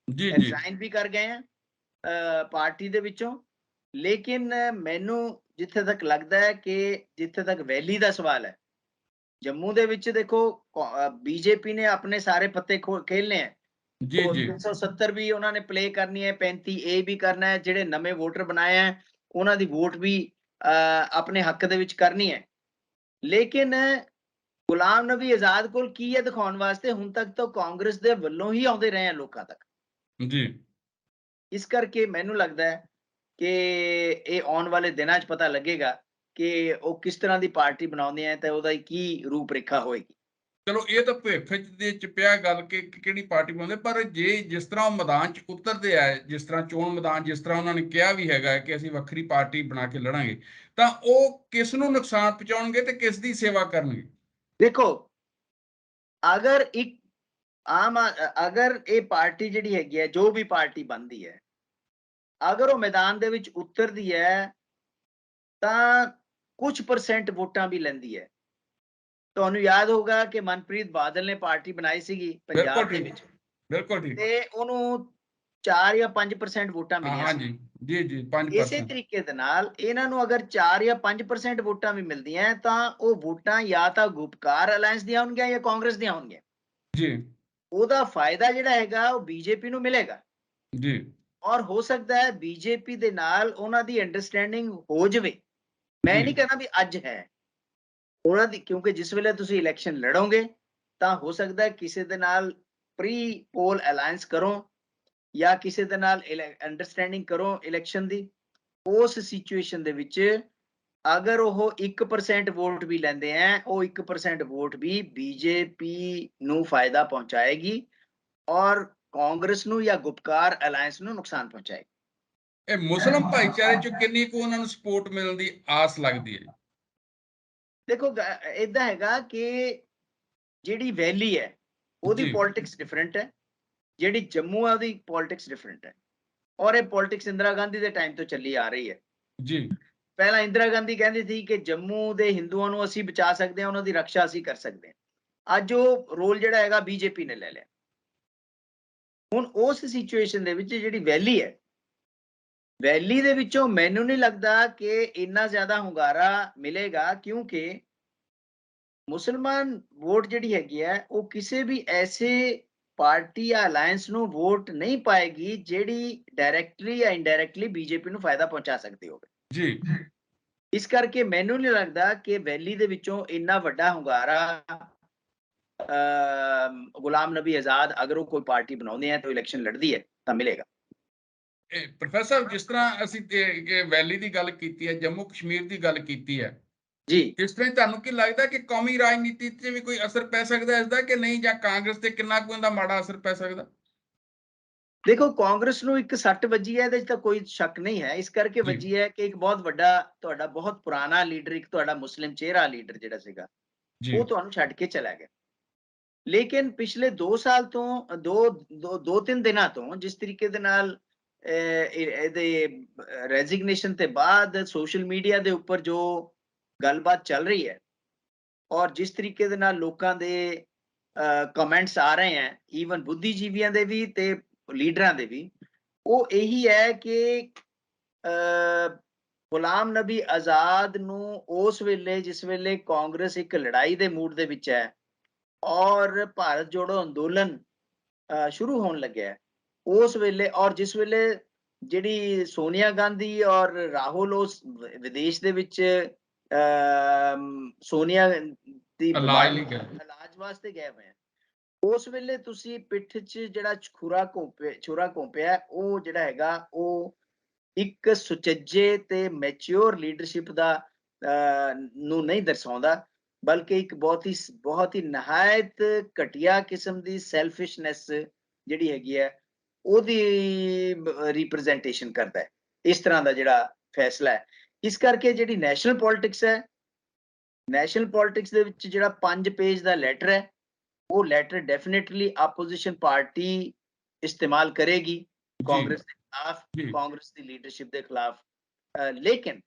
ਜੀ ਜੀ ਰਿਜ਼ਾਈਨ ਵੀ ਕਰ ਗਏ ਆ ਪਾਰਟੀ ਦੇ ਵਿੱਚੋਂ। ਲੇਕਿਨ ਮੈਨੂੰ ਜਿੱਥੇ ਤੱਕ ਲੱਗਦਾ ਹੈ ਕਿ ਜਿੱਥੇ ਤੱਕ ਵੈਲੀ ਦਾ ਸਵਾਲ ਹੈ, ਜੰਮੂ ਦੇ ਵਿੱਚ ਦੇਖੋ ਬੀਜੇਪੀ ਨੇ ਆਪਣੇ ਸਾਰੇ ਪੱਤੇ ਖੇਲਨੇ ਹੈ। ਜੀ ਉਹ ਜੀ 370 ਵੀ ਉਹਨਾਂ ਨੇ ਪਲੇ ਕਰਨੀ ਹੈ, 35 ਇਹ ਵੀ ਕਰਨਾ ਹੈ, ਜਿਹੜੇ ਨਵੇਂ ਵੋਟਰ ਬਣਾਏ ਹੈ ਉਹਨਾਂ ਦੀ ਵੋਟ ਵੀ ਆਪਣੇ ਹੱਕ ਦੇ ਵਿੱਚ ਕਰਨੀ ਹੈ। ਲੇਕਿਨ ਗੁਲਾਮ ਨਬੀ ਆਜ਼ਾਦ ਕੋਲ ਕੀ ਹੈ ਦਿਖਾਉਣ ਵਾਸਤੇ? ਹੁਣ ਤੱਕ ਤਾਂ ਕਾਂਗਰਸ ਦੇ ਵੱਲੋਂ ਹੀ ਆਉਂਦੇ ਰਹੇ ਆ ਲੋਕਾਂ ਤੱਕ। ਜੀ ਇਸ ਕਰਕੇ ਮੈਨੂੰ ਲੱਗਦਾ ਹੈ ਕਿ ਇਹ ਆਉਣ ਵਾਲੇ ਦਿਨਾਂ 'ਚ ਪਤਾ ਲੱਗੇਗਾ ਕਿ ਉਹ ਕਿਸ ਤਰ੍ਹਾਂ ਦੀ ਪਾਰਟੀ ਬਣਾਉਂਦੇ ਆ ਤੇ ਉਹਦਾ ਕੀ ਰੂਪ ਰੇਖਾ ਹੋਏਗੀ। ਚਲੋ ਇਹ ਤਾਂ ਭਵਿੱਖ ਦੇ ਚ ਪਿਆ ਗੱਲ ਕਿ ਕਿਹੜੀ ਪਾਰਟੀ ਬਣਾਉਂਦੇ, ਪਰ ਜੇ ਜਿਸ ਤਰ੍ਹਾਂ ਉਹ ਮੈਦਾਨ ਚ ਉਤਰਦੇ ਆ, ਜਿਸ ਤਰ੍ਹਾਂ ਚੋਣ ਮੈਦਾਨ, ਜਿਸ ਤਰ੍ਹਾਂ ਉਹਨਾਂ ਨੇ ਕਿਹਾ ਵੀ ਹੈਗਾ ਕਿ ਅਸੀਂ ਵੱਖਰੀ ਪਾਰਟੀ ਬਣਾ ਕੇ ਲੜਾਂਗੇ, ਤਾਂ ਉਹ ਕਿਸ ਨੂੰ ਨੁਕਸਾਨ ਪਹੁੰਚਾਉਣਗੇ ਤੇ ਕਿਸ ਦੀ ਸੇਵਾ ਕਰਨਗੇ? ਦੇਖੋ, ਅਗਰ ਇੱਕ ਅਗਰ ਇਹ ਪਾਰਟੀ ਜਿਹੜੀ ਹੈਗੀ ਹੈ, ਜੋ ਵੀ ਪਾਰਟੀ ਬਣਦੀ ਹੈ, ਅਗਰ ਉਹ ਮੈਦਾਨ ਦੇ ਵਿੱਚ ਉਤਰਦੀ ਹੈ ਤਾਂ ਕੁਝ % ਵੋਟਾਂ ਵੀ ਲੈਂਦੀ ਹੈ। ਤੁਹਾਨੂੰ ਯਾਦ ਹੋਊਗਾ ਕਿ ਮਨਪ੍ਰੀਤ ਬਾਦਲ ਨੇ ਪਾਰਟੀ ਬਣਾਈ ਸੀਗੀ ਬਿਲਕੁਲ ਪੰਜਾਬ ਦੇ ਠੀਕ, ਵਿੱਚ, ਬਿਲਕੁਲ ਠੀਕ। ਤੇ ਉਹਨੂੰ 4 ਜਾਂ 5% ਵੋਟਾਂ ਹਾਂ ਮਿਲੀਆਂ ਹਾਂ ਸੀ। ਜੀ ਜੀ ਜੀ, ਇਸੇ 5%। ਤਰੀਕੇ ਦੇ ਨਾਲ ਇਹਨਾਂ ਨੂੰ ਅਗਰ 4 ਜਾਂ 5% ਵੋਟਾਂ ਵੀ ਮਿਲਦੀਆਂ ਤਾਂ ਉਹ ਵੋਟਾਂ ਜਾਂ ਤਾਂ ਗੁਪਕਾਰ ਅਲਾਇੰਸ ਦੀਆਂ ਹੋਣਗੀਆਂ ਜਾਂ ਕਾਂਗਰਸ ਦੀਆਂ ਹੋਣਗੀਆਂ। ਜੀ ਉਹਦਾ ਫਾਇਦਾ ਜਿਹੜਾ ਹੈਗਾ ਉਹ ਬੀਜੇਪੀ ਨੂੰ ਮਿਲੇਗਾ, ਜੀ ਔਰ ਹੋ ਸਕਦਾ ਹੈ ਬੀਜੇਪੀ ਦੇ ਨਾਲ ਉਹਨਾਂ ਦੀ ਅੰਡਰਸਟੈਂਡਿੰਗ ਹੋ ਜਾਵੇ। ਮੈਂ ਜੀ ਨਹੀਂ ਕਹਿੰਦਾ ਵੀ ਅੱਜ ਹੈ ਉਹਨਾਂ ਦੀ, ਕਿਉਂਕਿ ਜਿਸ ਵੇਲੇ ਤੁਸੀਂ ਇਲੈਕਸ਼ਨ ਲੜੋਗੇ ਤਾਂ ਹੋ ਸਕਦਾ ਹੈ ਕਿਸੇ ਦੇ ਨਾਲ ਪ੍ਰੀ ਪੋਲ ਅਲਾਇੰਸ ਕਰੋ ਜਾਂ ਕਿਸੇ ਦੇ ਨਾਲ ਅੰਡਰਸਟੈਂਡਿੰਗ ਕਰੋ ਇਲੈਕਸ਼ਨ ਦੀ। ਉਸ ਸਿਚੁਏਸ਼ਨ ਦੇ ਵਿੱਚ ਅਗਰ ਉਹ 1% ਵੋਟ ਵੀ ਲੈਂਦੇ ਆ, ਉਹ 1% ਵੋਟ ਵੀ ਬੀਜੇਪੀ ਨੂੰ ਫਾਇਦਾ ਪਹੁੰਚਾਏਗੀ ਔਰ ਕਾਂਗਰਸ ਨੂੰ ਜਾਂ ਗੁਪਕਾਰ ਅਲਾਇੰਸ ਨੂੰ ਨੁਕਸਾਨ ਪਹੁੰਚਾਏਗੀ। ਇਹ ਮੁਸਲਿਮ ਭਾਈਚਾਰੇ ਚ ਕਿੰਨੀ ਕੁ ਉਹਨਾਂ ਨੂੰ ਸਪੋਰਟ ਮਿਲਣ ਦੀ ਆਸ ਲੱਗਦੀ ਹੈ? ਦੇਖੋ ਏਦਾਂ ਹੈਗਾ ਕਿ ਜਿਹੜੀ ਵੈਲੀ ਹੈ ਉਹਦੀ ਜੀ ਪੋਲਿਟਿਕਸ ਡਿਫਰੈਂਟ ਹੈ, ਜਿਹੜੀ ਜੰਮੂ ਹੈ ਉਹਦੀ ਪੋਲਿਟਿਕਸ ਡਿਫਰੈਂਟ ਹੈ, ਔਰ ਇਹ ਪੋਲਿਟਿਕਸ ਇੰਦਰਾ ਗਾਂਧੀ ਦੇ ਟਾਈਮ ਤੋਂ ਚੱਲੀ ਆ ਰਹੀ ਹੈ। ਜੀ ਪਹਿਲਾਂ ਇੰਦਰਾ ਗਾਂਧੀ ਕਹਿੰਦੀ ਸੀ ਕਿ ਜੰਮੂ ਦੇ ਹਿੰਦੂਆਂ ਨੂੰ ਅਸੀਂ ਬਚਾ ਸਕਦੇ ਹਾਂ, ਉਹਨਾਂ ਦੀ ਰੱਖਿਆ ਅਸੀਂ ਕਰ ਸਕਦੇ ਹਾਂ। ਅੱਜ ਉਹ ਰੋਲ ਜਿਹੜਾ ਹੈਗਾ ਬੀਜੇਪੀ ਨੇ ਲੈ ਲਿਆ। ਹੁਣ ਉਸ ਸਿਚੁਏਸ਼ਨ ਦੇ ਵਿੱਚ ਜਿਹੜੀ ਵੈਲੀ ਹੈ, ਵੈਲੀ ਦੇ ਵਿੱਚੋਂ ਮੈਨੂੰ ਨਹੀਂ ਲੱਗਦਾ ਕਿ ਇੰਨਾ ਜ਼ਿਆਦਾ ਹੁੰਗਾਰਾ ਮਿਲੇਗਾ, ਕਿਉਂਕਿ ਮੁਸਲਮਾਨ ਵੋਟ ਜਿਹੜੀ ਹੈਗੀ ਹੈ ਉਹ ਕਿਸੇ ਵੀ ਐਸੇ ਪਾਰਟੀ ਜਾਂ ਅਲਾਇੰਸ ਨੂੰ ਵੋਟ ਨਹੀਂ ਪਾਏਗੀ ਜਿਹੜੀ ਡਾਇਰੈਕਟਲੀ ਜਾਂ ਇਨਡਾਇਰੈਕਟਲੀ ਬੀਜੇਪੀ ਨੂੰ ਫਾਇਦਾ ਪਹੁੰਚਾ ਸਕਦੀ ਹੋਵੇ। ਜੀ ਇਸ ਕਰਕੇ ਮੈਨੂੰ ਨਹੀਂ ਲੱਗਦਾ ਕਿ ਵੈਲੀ ਦੇ ਵਿੱਚੋਂ ਇੰਨਾ ਵੱਡਾ ਹੁੰਗਾਰਾ ਗੁਲਾਮ ਨਬੀ ਆਜ਼ਾਦ ਅਗਰ ਉਹ ਕੋਈ ਪਾਰਟੀ ਬਣਾਉਂਦੇ ਆ ਤਾਂ ਇਲੈਕਸ਼ਨ ਲੜਦੀ ਹੈ ਤਾਂ ਮਿਲੇਗਾ। ਪ੍ਰੋਫੈਸਰ, ਜਿਸ ਤਰ੍ਹਾਂ ਅਸੀਂ ਵੈਲੀ ਦੀ ਗੱਲ ਕੀਤੀ ਹੈ, ਜੰਮੂ ਕਸ਼ਮੀਰ ਦੀ ਗੱਲ ਕੀਤੀ ਹੈ, ਜੀ ਇਸ ਤਰ੍ਹਾਂ ਤੁਹਾਨੂੰ ਕੀ ਲੱਗਦਾ ਕਿ ਕੌਮੀ ਰਾਜਨੀਤੀ ਤੇ ਵੀ ਕੋਈ ਅਸਰ ਪੈ ਸਕਦਾ ਇਸ ਦਾ ਕਿ ਨਹੀਂ, ਜਾਂ ਕਾਂਗਰਸ ਤੇ ਕਿੰਨਾ ਕੁ ਇਹਦਾ ਮਾੜਾ ਅਸਰ ਪੈ ਸਕਦਾ? ਦੇਖੋ, ਕਾਂਗਰਸ ਨੂੰ ਇੱਕ ਸੱਟ ਵੱਜੀ ਹੈ, ਇਹਦੇ 'ਚ ਤਾਂ ਕੋਈ ਸ਼ੱਕ ਨਹੀਂ ਹੈ। ਇਸ ਕਰਕੇ ਜੀ ਵੱਜੀ ਹੈ ਕਿ ਇੱਕ ਬਹੁਤ ਵੱਡਾ ਤੁਹਾਡਾ ਬਹੁਤ ਪੁਰਾਣਾ ਲੀਡਰ, ਇੱਕ ਤੁਹਾਡਾ ਮੁਸਲਿਮ ਚਿਹਰਾ ਲੀਡਰ ਜਿਹੜਾ ਸੀਗਾ, ਜੀ ਉਹ ਤੁਹਾਨੂੰ ਛੱਡ ਕੇ ਚਲਾ ਗਿਆ। ਲੇਕਿਨ ਪਿਛਲੇ 2 ਸਾਲ ਤੋਂ 2-3 ਦਿਨਾਂ ਤੋਂ ਜਿਸ ਤਰੀਕੇ ਦੇ ਨਾਲ ਇਹਦੇ ਰੈਜ਼ਿਗਨੇਸ਼ਨ ਤੇ ਬਾਅਦ ਸੋਸ਼ਲ ਮੀਡੀਆ ਦੇ ਉੱਪਰ ਜੋ ਗੱਲਬਾਤ ਚੱਲ ਰਹੀ ਹੈ ਔਰ ਜਿਸ ਤਰੀਕੇ ਦੇ ਨਾਲ ਲੋਕਾਂ ਦੇ ਕਮੈਂਟਸ ਆ ਰਹੇ ਹੈ, ਈਵਨ ਬੁੱਧੀਜੀਵੀਆਂ ਦੇ ਵੀ ਤੇ ਲੀਡਰਾਂ ਦੇ ਵੀ, ਉਹ ਇਹੀ ਹੈ ਕਿ ਗੁਲਾਮ ਨਬੀ ਆਜ਼ਾਦ ਨੂੰ ਉਸ ਵੇਲੇ, ਜਿਸ ਵੇਲੇ ਕਾਂਗਰਸ ਇੱਕ ਲੜਾਈ ਦੇ ਮੂਡ ਦੇ ਵਿੱਚ ਹੈ ਔਰ ਭਾਰਤ ਜੋੜੋ ਅੰਦੋਲਨ ਸ਼ੁਰੂ ਹੋਣ ਲੱਗਿਆ, ਉਸ ਵੇਲੇ, ਔਰ ਜਿਸ ਵੇਲੇ ਜਿਹੜੀ ਸੋਨੀਆ ਗਾਂਧੀ ਔਰ ਰਾਹੁਲ ਉਸ ਵਿਦੇਸ਼ ਦੇ ਵਿੱਚ ਸੋਨੀਆ ਦੀ ਇਲਾਜ ਲਈ ਬਿਮਾਰੀ ਗਏ। ਇਲਾਜ ਵਾਸਤੇ ਗਏ ਹੋਏ ਆ, ਉਸ ਵੇਲੇ ਤੁਸੀਂ ਪਿੱਠ 'ਚ ਜਿਹੜਾ ਛੁਰਾ ਘੋਂਪਿਆ, ਉਹ ਜਿਹੜਾ ਹੈਗਾ ਉਹ ਇੱਕ ਸੁਚੱਜੇ ਤੇ ਮੈਚੁਰ ਲੀਡਰਸ਼ਿਪ ਦਾ ਨੂੰ ਨਹੀਂ ਦਰਸਾਉਂਦਾ, ਬਲਕਿ ਇੱਕ ਬਹੁਤ ਹੀ ਨਹਾਇਤ ਘਟੀਆ ਕਿਸਮ ਦੀ ਸੈਲਫਿਸ਼ਨੈਸ ਜਿਹੜੀ ਹੈਗੀ ਹੈ ਉਹਦੀ ਰਿਪਰੈਜ਼ੈਂਟੇਸ਼ਨ ਕਰਦਾ ਹੈ ਇਸ ਤਰ੍ਹਾਂ ਦਾ ਜਿਹੜਾ ਫੈਸਲਾ ਹੈ। ਇਸ ਕਰਕੇ ਜਿਹੜੀ ਨੈਸ਼ਨਲ ਪੋਲਿਟਿਕਸ ਹੈ, ਨੈਸ਼ਨਲ ਪੋਲਿਟਿਕਸ ਦੇ ਵਿੱਚ ਜਿਹੜਾ 5 ਪੇਜ ਦਾ ਲੈਟਰ ਹੈ, ਉਹ ਲੈਟਰ ਡੈਫੀਨੇਟਲੀ ਆਪੋਜੀਸ਼ਨ ਪਾਰਟੀ ਇਸਤੇਮਾਲ ਕਰੇਗੀ ਕਾਂਗਰਸ ਦੇ ਖਿਲਾਫ, ਕਾਂਗਰਸ ਦੀ ਲੀਡਰਸ਼ਿਪ ਦੇ ਖਿਲਾਫ। ਲੇਕਿਨ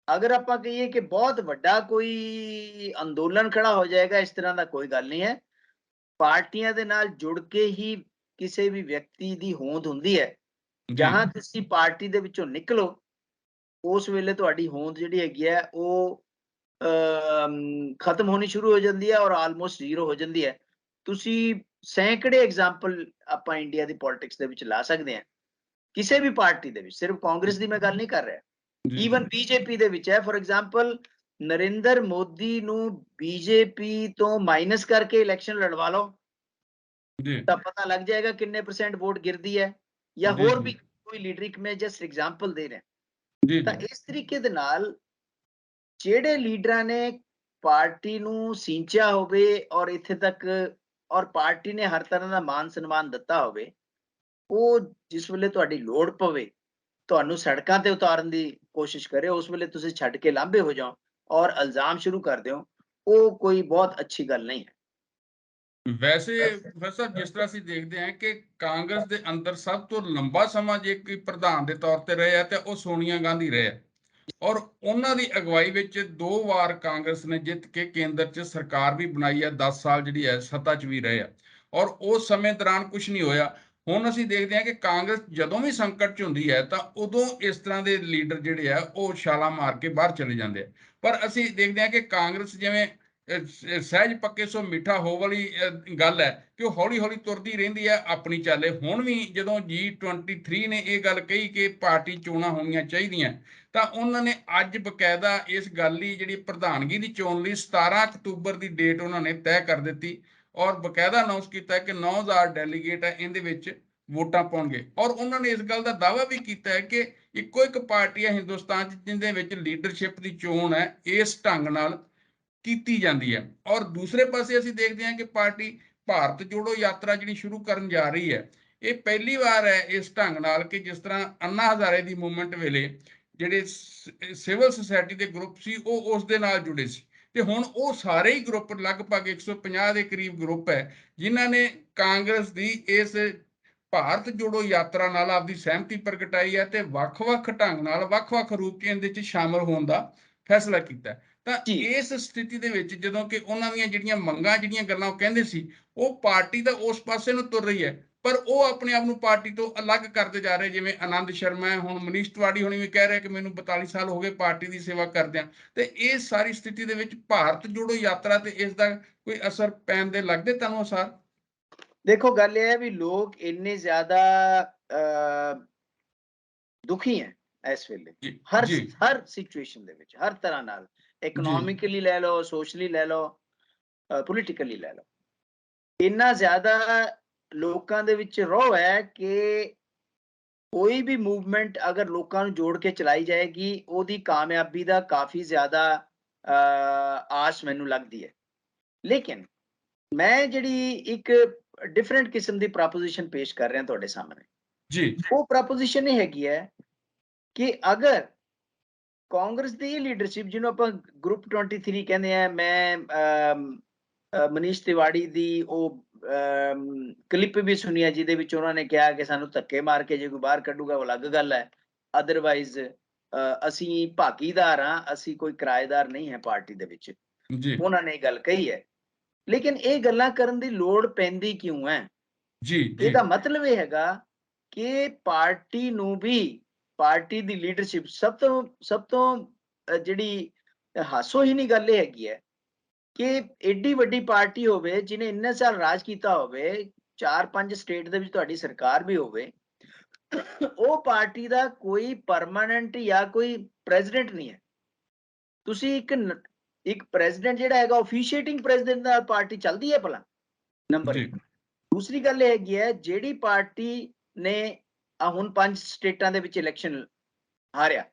ਅਗਰ ਆਪਾਂ ਕਹੀਏ ਕਿ ਬਹੁਤ ਵੱਡਾ ਕੋਈ ਅੰਦੋਲਨ ਖੜਾ ਹੋ ਜਾਏਗਾ, ਇਸ ਤਰ੍ਹਾਂ ਦਾ ਕੋਈ ਗੱਲ ਨਹੀਂ ਹੈ। ਪਾਰਟੀਆਂ ਦੇ ਨਾਲ ਜੁੜ ਕੇ ਹੀ ਕਿਸੇ ਵੀ ਵਿਅਕਤੀ ਦੀ ਹੋਂਦ ਹੁੰਦੀ ਹੈ। ਜਹਾਂ ਤੁਸੀਂ ਪਾਰਟੀ ਦੇ ਵਿੱਚੋਂ ਨਿਕਲੋ, ਉਸ ਵੇਲੇ ਤੁਹਾਡੀ ਹੋਂਦ ਜਿਹੜੀ ਹੈਗੀ ਹੈ ਉਹ ਖਤਮ ਹੋਣੀ ਸ਼ੁਰੂ ਹੋ ਜਾਂਦੀ ਹੈ ਔਰ ਆਲਮੋਸਟ ਜ਼ੀਰੋ ਹੋ ਜਾਂਦੀ ਹੈ। ਤੁਸੀਂ ਸੈਂਕੜੇ ਐਗਜ਼ਾਮਪਲ ਆਪਾਂ ਇੰਡੀਆ ਦੀ ਪੋਲਿਟਿਕਸ ਦੇ ਵਿੱਚ ਲਾ ਸਕਦੇ ਹਾਂ, ਕਿਸੇ ਵੀ ਪਾਰਟੀ ਦੇ ਵਿੱਚ, ਸਿਰਫ ਕਾਂਗਰਸ ਦੀ ਮੈਂ ਗੱਲ ਨਹੀਂ ਕਰ ਰਿਹਾ, ਈਵਨ ਬੀਜੇਪੀ ਦੇ ਵਿੱਚ ਹੈ। ਫॉर ਐਗਜ਼ਾਮਪਲ ਨਰਿੰਦਰ ਮੋਦੀ ਨੂੰ ਬੀਜੇਪੀ ਤੋਂ ਮਾਈਨਸ ਕਰਕੇ ਇਲੈਕਸ਼ਨ ਲੜਵਾ ਲਓ ਤਾਂ ਪਤਾ ਲੱਗ ਜਾਏਗਾ ਕਿੰਨੇ % ਵੋਟ ਗਿਰਦੀ ਹੈ, ਜਾਂ ਹੋਰ ਵੀ ਕੋਈ ਲੀਡਰ। ਇੱਕ ਮੈਂ ਜਸਟ ਐਗਜ਼ਾਮਪਲ ਦੇ ਰਿਹਾ। ਤਾਂ ਇਸ ਤਰੀਕੇ ਦੇ ਨਾਲ ਜਿਹੜੇ ਲੀਡਰਾਂ ਨੇ ਪਾਰਟੀ ਨੂੰ ਸਿੰਚਿਆ ਹੋਵੇ ਔਰ ਇੱਥੇ ਤੱਕ, ਔਰ ਪਾਰਟੀ ਨੇ ਹਰ ਤਰ੍ਹਾਂ ਦਾ ਮਾਨ ਸਨਮਾਨ ਦਿੱਤਾ ਹੋਵੇ, ਉਹ ਜਿਸ ਵੇਲੇ ਤੁਹਾਡੀ ਲੋੜ ਪਵੇ ਤੁਹਾਨੂੰ ਸੜਕਾਂ ਤੇ ਉਤਾਰਨ ਦੀ ਕੋਸ਼ਿਸ਼ ਕਰੇ, ਉਸ ਵੇਲੇ ਤੁਸੀਂ ਛੱਡ ਕੇ ਲਾਂਭੇ ਹੋ ਜਾਓ ਔਰ ਇਲਜ਼ਾਮ ਸ਼ੁਰੂ ਕਰ ਦਿਓ, ਉਹ ਕੋਈ ਬਹੁਤ ਅੱਛੀ ਗੱਲ ਨਹੀਂ ਹੈ। ਵੈਸੇ ਸਾਹਿਬ, ਜਿਸ ਤਰ੍ਹਾਂ ਅਸੀਂ ਦੇਖਦੇ ਹਾਂ ਕਿ ਕਾਂਗਰਸ ਦੇ ਅੰਦਰ ਸਭ ਤੋਂ ਲੰਬਾ ਸਮਾਂ ਜੇ ਕੋਈ ਪ੍ਰਧਾਨ ਦੇ ਤੌਰ ਤੇ ਰਹੇ ਆ ਤੇ ਉਹ ਸੋਨੀਆ ਗਾਂਧੀ ਰਹੇ ਆ, ਔਰ ਉਹਨਾਂ ਦੀ ਅਗਵਾਈ ਵਿੱਚ 2 ਵਾਰ ਕਾਂਗਰਸ ਨੇ ਜਿੱਤ ਕੇ ਕੇਂਦਰ 'ਚ ਸਰਕਾਰ ਵੀ ਬਣਾਈ ਹੈ, 10 ਸਾਲ ਜਿਹੜੀ ਹੈ ਸੱਤਾ 'ਚ ਵੀ ਰਹੇ ਆ, ਔਰ ਉਸ ਸਮੇਂ ਦੌਰਾਨ ਕੁਝ ਨਹੀਂ ਹੋਇਆ। ਹੁਣ ਅਸੀਂ ਦੇਖਦੇ ਹਾਂ ਕਿ ਕਾਂਗਰਸ ਜਦੋਂ ਵੀ ਸੰਕਟ 'ਚ ਹੁੰਦੀ ਹੈ ਤਾਂ ਉਦੋਂ ਇਸ ਤਰ੍ਹਾਂ ਦੇ ਲੀਡਰ ਜਿਹੜੇ ਆ ਉਹ ਛਾਲਾਂ ਮਾਰ ਕੇ ਬਾਹਰ ਚਲੇ ਜਾਂਦੇ ਆ। ਪਰ ਅਸੀਂ ਦੇਖਦੇ ਹਾਂ ਕਿ ਕਾਂਗਰਸ ਜਿਵੇਂ ਸਹਿਜ ਪੱਕੇ ਸੋ ਮਿੱਠਾ ਹੋ ਵਾਲੀ ਗੱਲ ਹੈ ਕਿ ਉਹ ਹੌਲੀ ਹੌਲੀ ਤੁਰਦੀ ਰਹਿੰਦੀ ਹੈ ਆਪਣੀ ਚਾਲੇ। ਹੁਣ ਵੀ ਜਦੋਂ G23 ਨੇ ਇਹ ਗੱਲ ਕਹੀ ਕਿ ਪਾਰਟੀ ਚੋਣਾਂ ਹੋਣੀਆਂ ਚਾਹੀਦੀਆਂ, ਤਾਂ ਉਹਨਾਂ ਨੇ ਅੱਜ ਬਕਾਇਦਾ ਇਸ ਗੱਲ ਦੀ ਜਿਹੜੀ ਪ੍ਰਧਾਨਗੀ ਦੀ ਚੋਣ ਲਈ 17 ਅਕਤੂਬਰ ਦੀ ਡੇਟ ਉਹਨਾਂ ਨੇ ਤੈਅ ਕਰ ਦਿੱਤੀ, ਔਰ ਬਕਾਇਦਾ ਅਨਾਉਂਸ ਕੀਤਾ ਕਿ 9000 ਡੈਲੀਗੇਟ ਹੈ ਇਹਦੇ ਵਿੱਚ ਵੋਟਾਂ ਪਾਉਣਗੇ। ਔਰ ਉਹਨਾਂ ਨੇ ਇਸ ਗੱਲ ਦਾ ਦਾਅਵਾ ਵੀ ਕੀਤਾ ਹੈ ਕਿ ਇੱਕੋ ਇੱਕ ਪਾਰਟੀ ਹੈ ਹਿੰਦੁਸਤਾਨ 'ਚ ਜਿਹਦੇ ਵਿੱਚ ਲੀਡਰਸ਼ਿਪ ਦੀ ਚੋਣ ਹੈ ਇਸ ਢੰਗ ਨਾਲ ਕੀਤੀ ਜਾਂਦੀ ਹੈ। ਔਰ ਦੂਸਰੇ ਪਾਸੇ ਅਸੀਂ ਦੇਖਦੇ ਹਾਂ ਕਿ ਪਾਰਟੀ ਭਾਰਤ ਜੋੜੋ ਯਾਤਰਾ ਜਿਹੜੀ ਸ਼ੁਰੂ ਕਰਨ ਜਾ ਰਹੀ ਹੈ, ਇਹ ਪਹਿਲੀ ਵਾਰ ਹੈ ਇਸ ਢੰਗ ਨਾਲ ਕਿ ਜਿਸ ਤਰ੍ਹਾਂ ਅੰਨਾ ਹਜ਼ਾਰੇ ਦੀ ਮੂਵਮੈਂਟ ਵੇਲੇ ਜਿਹੜੇ ਸਿਵਲ ਸੁਸਾਇਟੀ ਦੇ ਗਰੁੱਪ ਸੀ ਉਹ ਉਸ ਦੇ ਨਾਲ ਜੁੜੇ ਸੀ, ਤੇ ਹੁਣ ਉਹ ਸਾਰੇ ਹੀ ਗਰੁੱਪ ਲਗਭਗ 150 ਦੇ ਕਰੀਬ ਗਰੁੱਪ ਹੈ ਜਿਨ੍ਹਾਂ ਨੇ ਕਾਂਗਰਸ ਦੀ ਇਸ ਭਾਰਤ ਜੋੜੋ ਯਾਤਰਾ ਨਾਲ ਆਪਦੀ ਸਹਿਮਤੀ ਪ੍ਰਗਟਾਈ ਹੈ ਤੇ ਵੱਖ-ਵੱਖ ਢੰਗ ਨਾਲ ਵੱਖ-ਵੱਖ ਰੂਪ 'ਚ ਇਹਦੇ 'ਚ ਸ਼ਾਮਲ ਹੋਣ ਦਾ ਫੈਸਲਾ ਕੀਤਾ। ਤਾਂ ਇਸ ਸਥਿਤੀ ਦੇ ਵਿੱਚ ਜਦੋਂ ਕਿ ਉਹਨਾਂ ਦੀਆਂ ਜਿਹੜੀਆਂ ਮੰਗਾਂ, ਜਿਹੜੀਆਂ ਗੱਲਾਂ ਉਹ ਕਹਿੰਦੇ ਸੀ, ਉਹ ਪਾਰਟੀ ਦਾ ਉਸ ਪਾਸੇ ਨੂੰ ਤੁਰ ਰਹੀ ਹੈ, ਪਰ ਉਹ ਆਪਣੇ ਆਪ ਨੂੰ ਪਾਰਟੀ ਤੋਂ ਅਲੱਗ ਕਰਦੇ ਜਾ ਰਹੇ। ਜਿਵੇਂ ਆਨੰਦ ਸ਼ਰਮਾ ਹੈ, ਹੁਣ ਮਨੀਸ਼ ਤਿਵਾੜੀ ਹੋਣੀ ਵੀ ਕਹਿ ਰਹੇ ਕਿ ਮੈਨੂੰ 42 ਸਾਲ ਹੋ ਗਏ ਪਾਰਟੀ ਦੀ ਸੇਵਾ ਕਰਦਿਆਂ। ਤੇ ਇਹ ਸਾਰੀ ਸਥਿਤੀ ਦੇ ਵਿੱਚ ਭਾਰਤ ਜੋੜੋ ਯਾਤਰਾ ਤੇ ਇਸ ਦਾ ਕੋਈ ਅਸਰ ਪੈਣ ਦੇ ਲੱਗਦੇ ਤੁਹਾਨੂੰ ਅਸਾਰ? ਦੇਖੋ, ਗੱਲ ਇਹ ਹੈ ਵੀ ਲੋਕ ਇੰਨੇ ਜ਼ਿਆਦਾ ਦੁਖੀ ਹੈ ਇਸ ਵੇਲੇ, ਹਰ ਸਿਚੁਏਸ਼ਨ ਦੇ ਵਿੱਚ, ਹਰ ਤਰ੍ਹਾਂ ਨਾਲ, ਇਕਨੋਮਿਕਲੀ ਲੈ ਲਓ, ਸੋਸ਼ਲੀ ਲੈ ਲਓ, ਪੋਲੀਟੀਕਲੀ ਲੈ ਲਓ। ਇੰਨਾ ਜ਼ਿਆਦਾ ਲੋਕਾਂ ਦੇ ਵਿੱਚ ਰੋਹ ਹੈ ਕਿ ਕੋਈ ਵੀ ਮੂਵਮੈਂਟ ਅਗਰ ਲੋਕਾਂ ਨੂੰ ਜੋੜ ਕੇ ਚਲਾਈ ਜਾਏਗੀ, ਉਹਦੀ ਕਾਮਯਾਬੀ ਦਾ ਕਾਫੀ ਜ਼ਿਆਦਾ ਆਸ ਮੈਨੂੰ ਲੱਗਦੀ ਹੈ। ਲੇਕਿਨ ਮੈਂ ਜਿਹੜੀ ਇੱਕ ਡਿਫਰੈਂਟ ਕਿਸਮ ਦੀ ਪ੍ਰੋਪੋਜੀਸ਼ਨ ਪੇਸ਼ ਕਰ ਰਿਹਾ ਤੁਹਾਡੇ ਸਾਹਮਣੇ, ਉਹ ਪ੍ਰੋਪੋਜੀਸ਼ਨ ਇਹ ਹੈਗੀ ਹੈ ਕਿ ਅਗਰ ਕਾਂਗਰਸ ਦੀ ਲੀਡਰਸ਼ਿਪ, ਜਿਹਨੂੰ ਆਪਾਂ ਗਰੁੱਪ 23 ਕਹਿੰਦੇ ਆ, ਮੈਂ ਮਨੀਸ਼ ਤਿਵਾੜੀ ਦੀ ਉਹ ਕਲਿੱਪ ਵੀ ਸੁਣੀ ਹੈ ਜਿਹਦੇ ਵਿੱਚ ਉਹਨਾਂ ਨੇ ਕਿਹਾ ਕਿ ਸਾਨੂੰ ਧੱਕੇ ਮਾਰ ਕੇ ਜੇ ਕੋਈ ਬਾਹਰ ਕੱਢੂਗਾ ਉਹ ਅਲੱਗ ਗੱਲ ਹੈ, ਅਦਰਵਾਈਜ਼ ਅਸੀਂ ਭਾਗੀਦਾਰ ਹਾਂ, ਅਸੀਂ ਕੋਈ ਕਿਰਾਏਦਾਰ ਨਹੀਂ ਹੈ ਪਾਰਟੀ ਦੇ ਵਿੱਚ, ਉਹਨਾਂ ਨੇ ਇਹ ਗੱਲ ਕਹੀ ਹੈ। ਲੇਕਿਨ ਇਹ ਗੱਲਾਂ ਕਰਨ ਦੀ ਲੋੜ ਪੈਂਦੀ ਕਿਉਂ ਹੈ? ਇਹਦਾ ਮਤਲਬ ਇਹ ਹੈਗਾ ਕਿ ਪਾਰਟੀ ਨੂੰ ਵੀ, ਪਾਰਟੀ ਦੀ ਲੀਡਰਸ਼ਿਪ, ਸਭ ਤੋਂ ਜਿਹੜੀ ਹਾਸੋਹੀਣੀ ਗੱਲ ਇਹ ਹੈਗੀ ਹੈ ਕਿ ਏਡੀ ਵੱਡੀ ਪਾਰਟੀ ਹੋਵੇ ਜਿਹਨੇ ਇੰਨੇ ਸਾਲ ਰਾਜ ਕੀਤਾ ਹੋਵੇ, 4-5 ਸਟੇਟ ਦੇ ਵਿੱਚ ਤੁਹਾਡੀ ਸਰਕਾਰ ਵੀ ਹੋਵੇ, ਉਹ ਪਾਰਟੀ ਦਾ ਕੋਈ ਪਰਮਾਨੈਂਟ ਜਾਂ ਕੋਈ ਪ੍ਰੈਜ਼ੀਡੈਂਟ ਨਹੀਂ ਹੈ। ਤੁਸੀਂ ਇੱਕ ਪ੍ਰੈਜ਼ੀਡੈਂਟ ਜਿਹੜਾ ਹੈਗਾ, ਆਫੀਸ਼ੀਏਟਿੰਗ ਪ੍ਰੈਜ਼ੀਡੈਂਟ ਨਾਲ ਪਾਰਟੀ ਚੱਲਦੀ ਹੈ ਭਲਾ? ਨੰਬਰ 1। ਦੂਸਰੀ ਗੱਲ ਇਹ ਹੈਗੀ ਹੈ, ਜਿਹੜੀ ਪਾਰਟੀ ਨੇ ਹੁਣ 5 ਸਟੇਟਾਂ ਦੇ ਵਿੱਚ ਇਲੈਕਸ਼ਨ ਹਾਰਿਆ।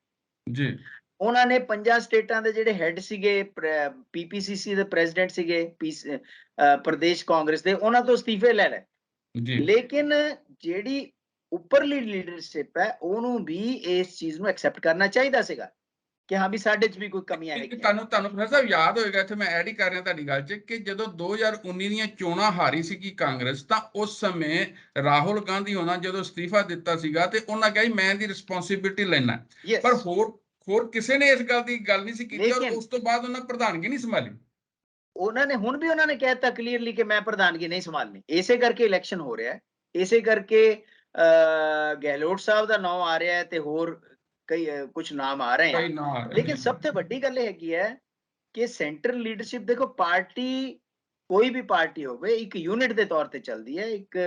ਜੀ ਉਹਨਾਂ ਨੇ 5 ਸਟੇਟਾਂ ਦੇ ਜਿਹੜੇ ਹੈੱਡ ਸੀਗੇ, ਪੀਪੀਸੀਸੀ ਦੇ ਪ੍ਰੈਜ਼ੀਡੈਂਟ ਸੀਗੇ, ਪ੍ਰਦੇਸ਼ ਕਾਂਗਰਸ ਦੇ, ਉਹਨਾਂ ਤੋਂ ਅਸਤੀਫੇ ਲੈ ਲਏ। ਜੀ ਲੇਕਿਨ ਜਿਹੜੀ ਉੱਪਰਲੀ ਲੀਡਰਸ਼ਿਪ ਹੈ ਉਹਨੂੰ ਵੀ ਇਸ ਚੀਜ਼ ਨੂੰ ਐਕਸੈਪਟ ਕਰਨਾ ਚਾਹੀਦਾ ਸੀਗਾ ਕਿ ਹਾਂ ਵੀ ਸਾਡੇ 'ਚ ਵੀ ਕੋਈ ਕਮੀਆਂ ਇੱਕ ਹੈਗੀਆਂ। ਤੁਹਾਨੂੰ ਪ੍ਰੋਫੈਸਰ ਸਾਹਿਬ ਯਾਦ ਹੋਏਗਾ, ਇੱਥੇ ਮੈਂ ਐਡ ਹੀ ਕਰ ਰਿਹਾ ਤੁਹਾਡੀ ਗੱਲ 'ਚ, ਕਿ ਜਦੋਂ 2019 ਦੀਆਂ ਚੋਣਾਂ ਹਾਰੀ ਸੀਗੀ ਕਾਂਗਰਸ, ਤਾਂ ਉਸ ਸਮੇਂ ਰਾਹੁਲ ਗਾਂਧੀ ਹੋਣਾ ਜਦੋਂ ਅਸਤੀਫਾ ਦਿੱਤਾ ਸੀਗਾ ਤੇ ਉਹਨਾਂ ਕਿਹਾ ਜੀ ਮੈਂ ਇਹਦੀ ਰਿਸਪੌਂਸਿਬਿਲਟੀ ਲੈਣਾ, ਪਰ ਯੈਸ, ਹੋਰ ਕਿਸੇ ਨੇ ਇਸ ਗੱਲ ਦੀ ਗੱਲ ਨਹੀਂ ਸੀ ਕੀਤੀ, ਔਰ ਲੇਕਿਨ ਉਸ ਤੋਂ ਬਾਅਦ ਉਹਨਾਂ ਪ੍ਰਧਾਨਗੀ ਨਹੀਂ ਸੰਭਾਲੀ। ਉਹਨਾਂ ਨੇ ਹੁਣ ਵੀ ਉਹਨਾਂ ਨੇ ਕਹਿ ਦਿੱਤਾ ਕਲੀਅਰਲੀ ਕਿ ਮੈਂ ਪ੍ਰਧਾਨਗੀ ਨਹੀਂ ਸੰਭਾਲਣੀ। ਇਸੇ ਕਰਕੇ ਇਲੈਕਸ਼ਨ ਹੋ ਰਿਹਾ ਹੈ, ਇਸੇ ਕਰਕੇ ਗਹਿਲੋਤ ਸਾਹਿਬ ਦਾ ਨਾਮ ਆ ਰਿਹਾ ਹੈ ਤੇ ਹੋਰ ਕਈ ਕੁਝ ਨਾਮ ਆ ਰਹੇ ਕਈ ਹਨ। ਨਾ ਆ ਰਹੇ। ਲੇਕਿਨ ਜੀ ਸਭ ਤੋਂ ਵੱਡੀ ਗੱਲ ਇਹ ਹੈਗੀ ਹੈ ਕਿ ਸੈਂਟਰਲ ਲੀਡਰਸ਼ਿਪ, ਦੇਖੋ ਪਾਰਟੀ ਕੋਈ ਵੀ ਪਾਰਟੀ ਹੋਵੇ ਇੱਕ ਯੂਨਿਟ ਦੇ ਤੌਰ ਤੇ ਚੱਲਦੀ ਹੈ, ਇੱਕ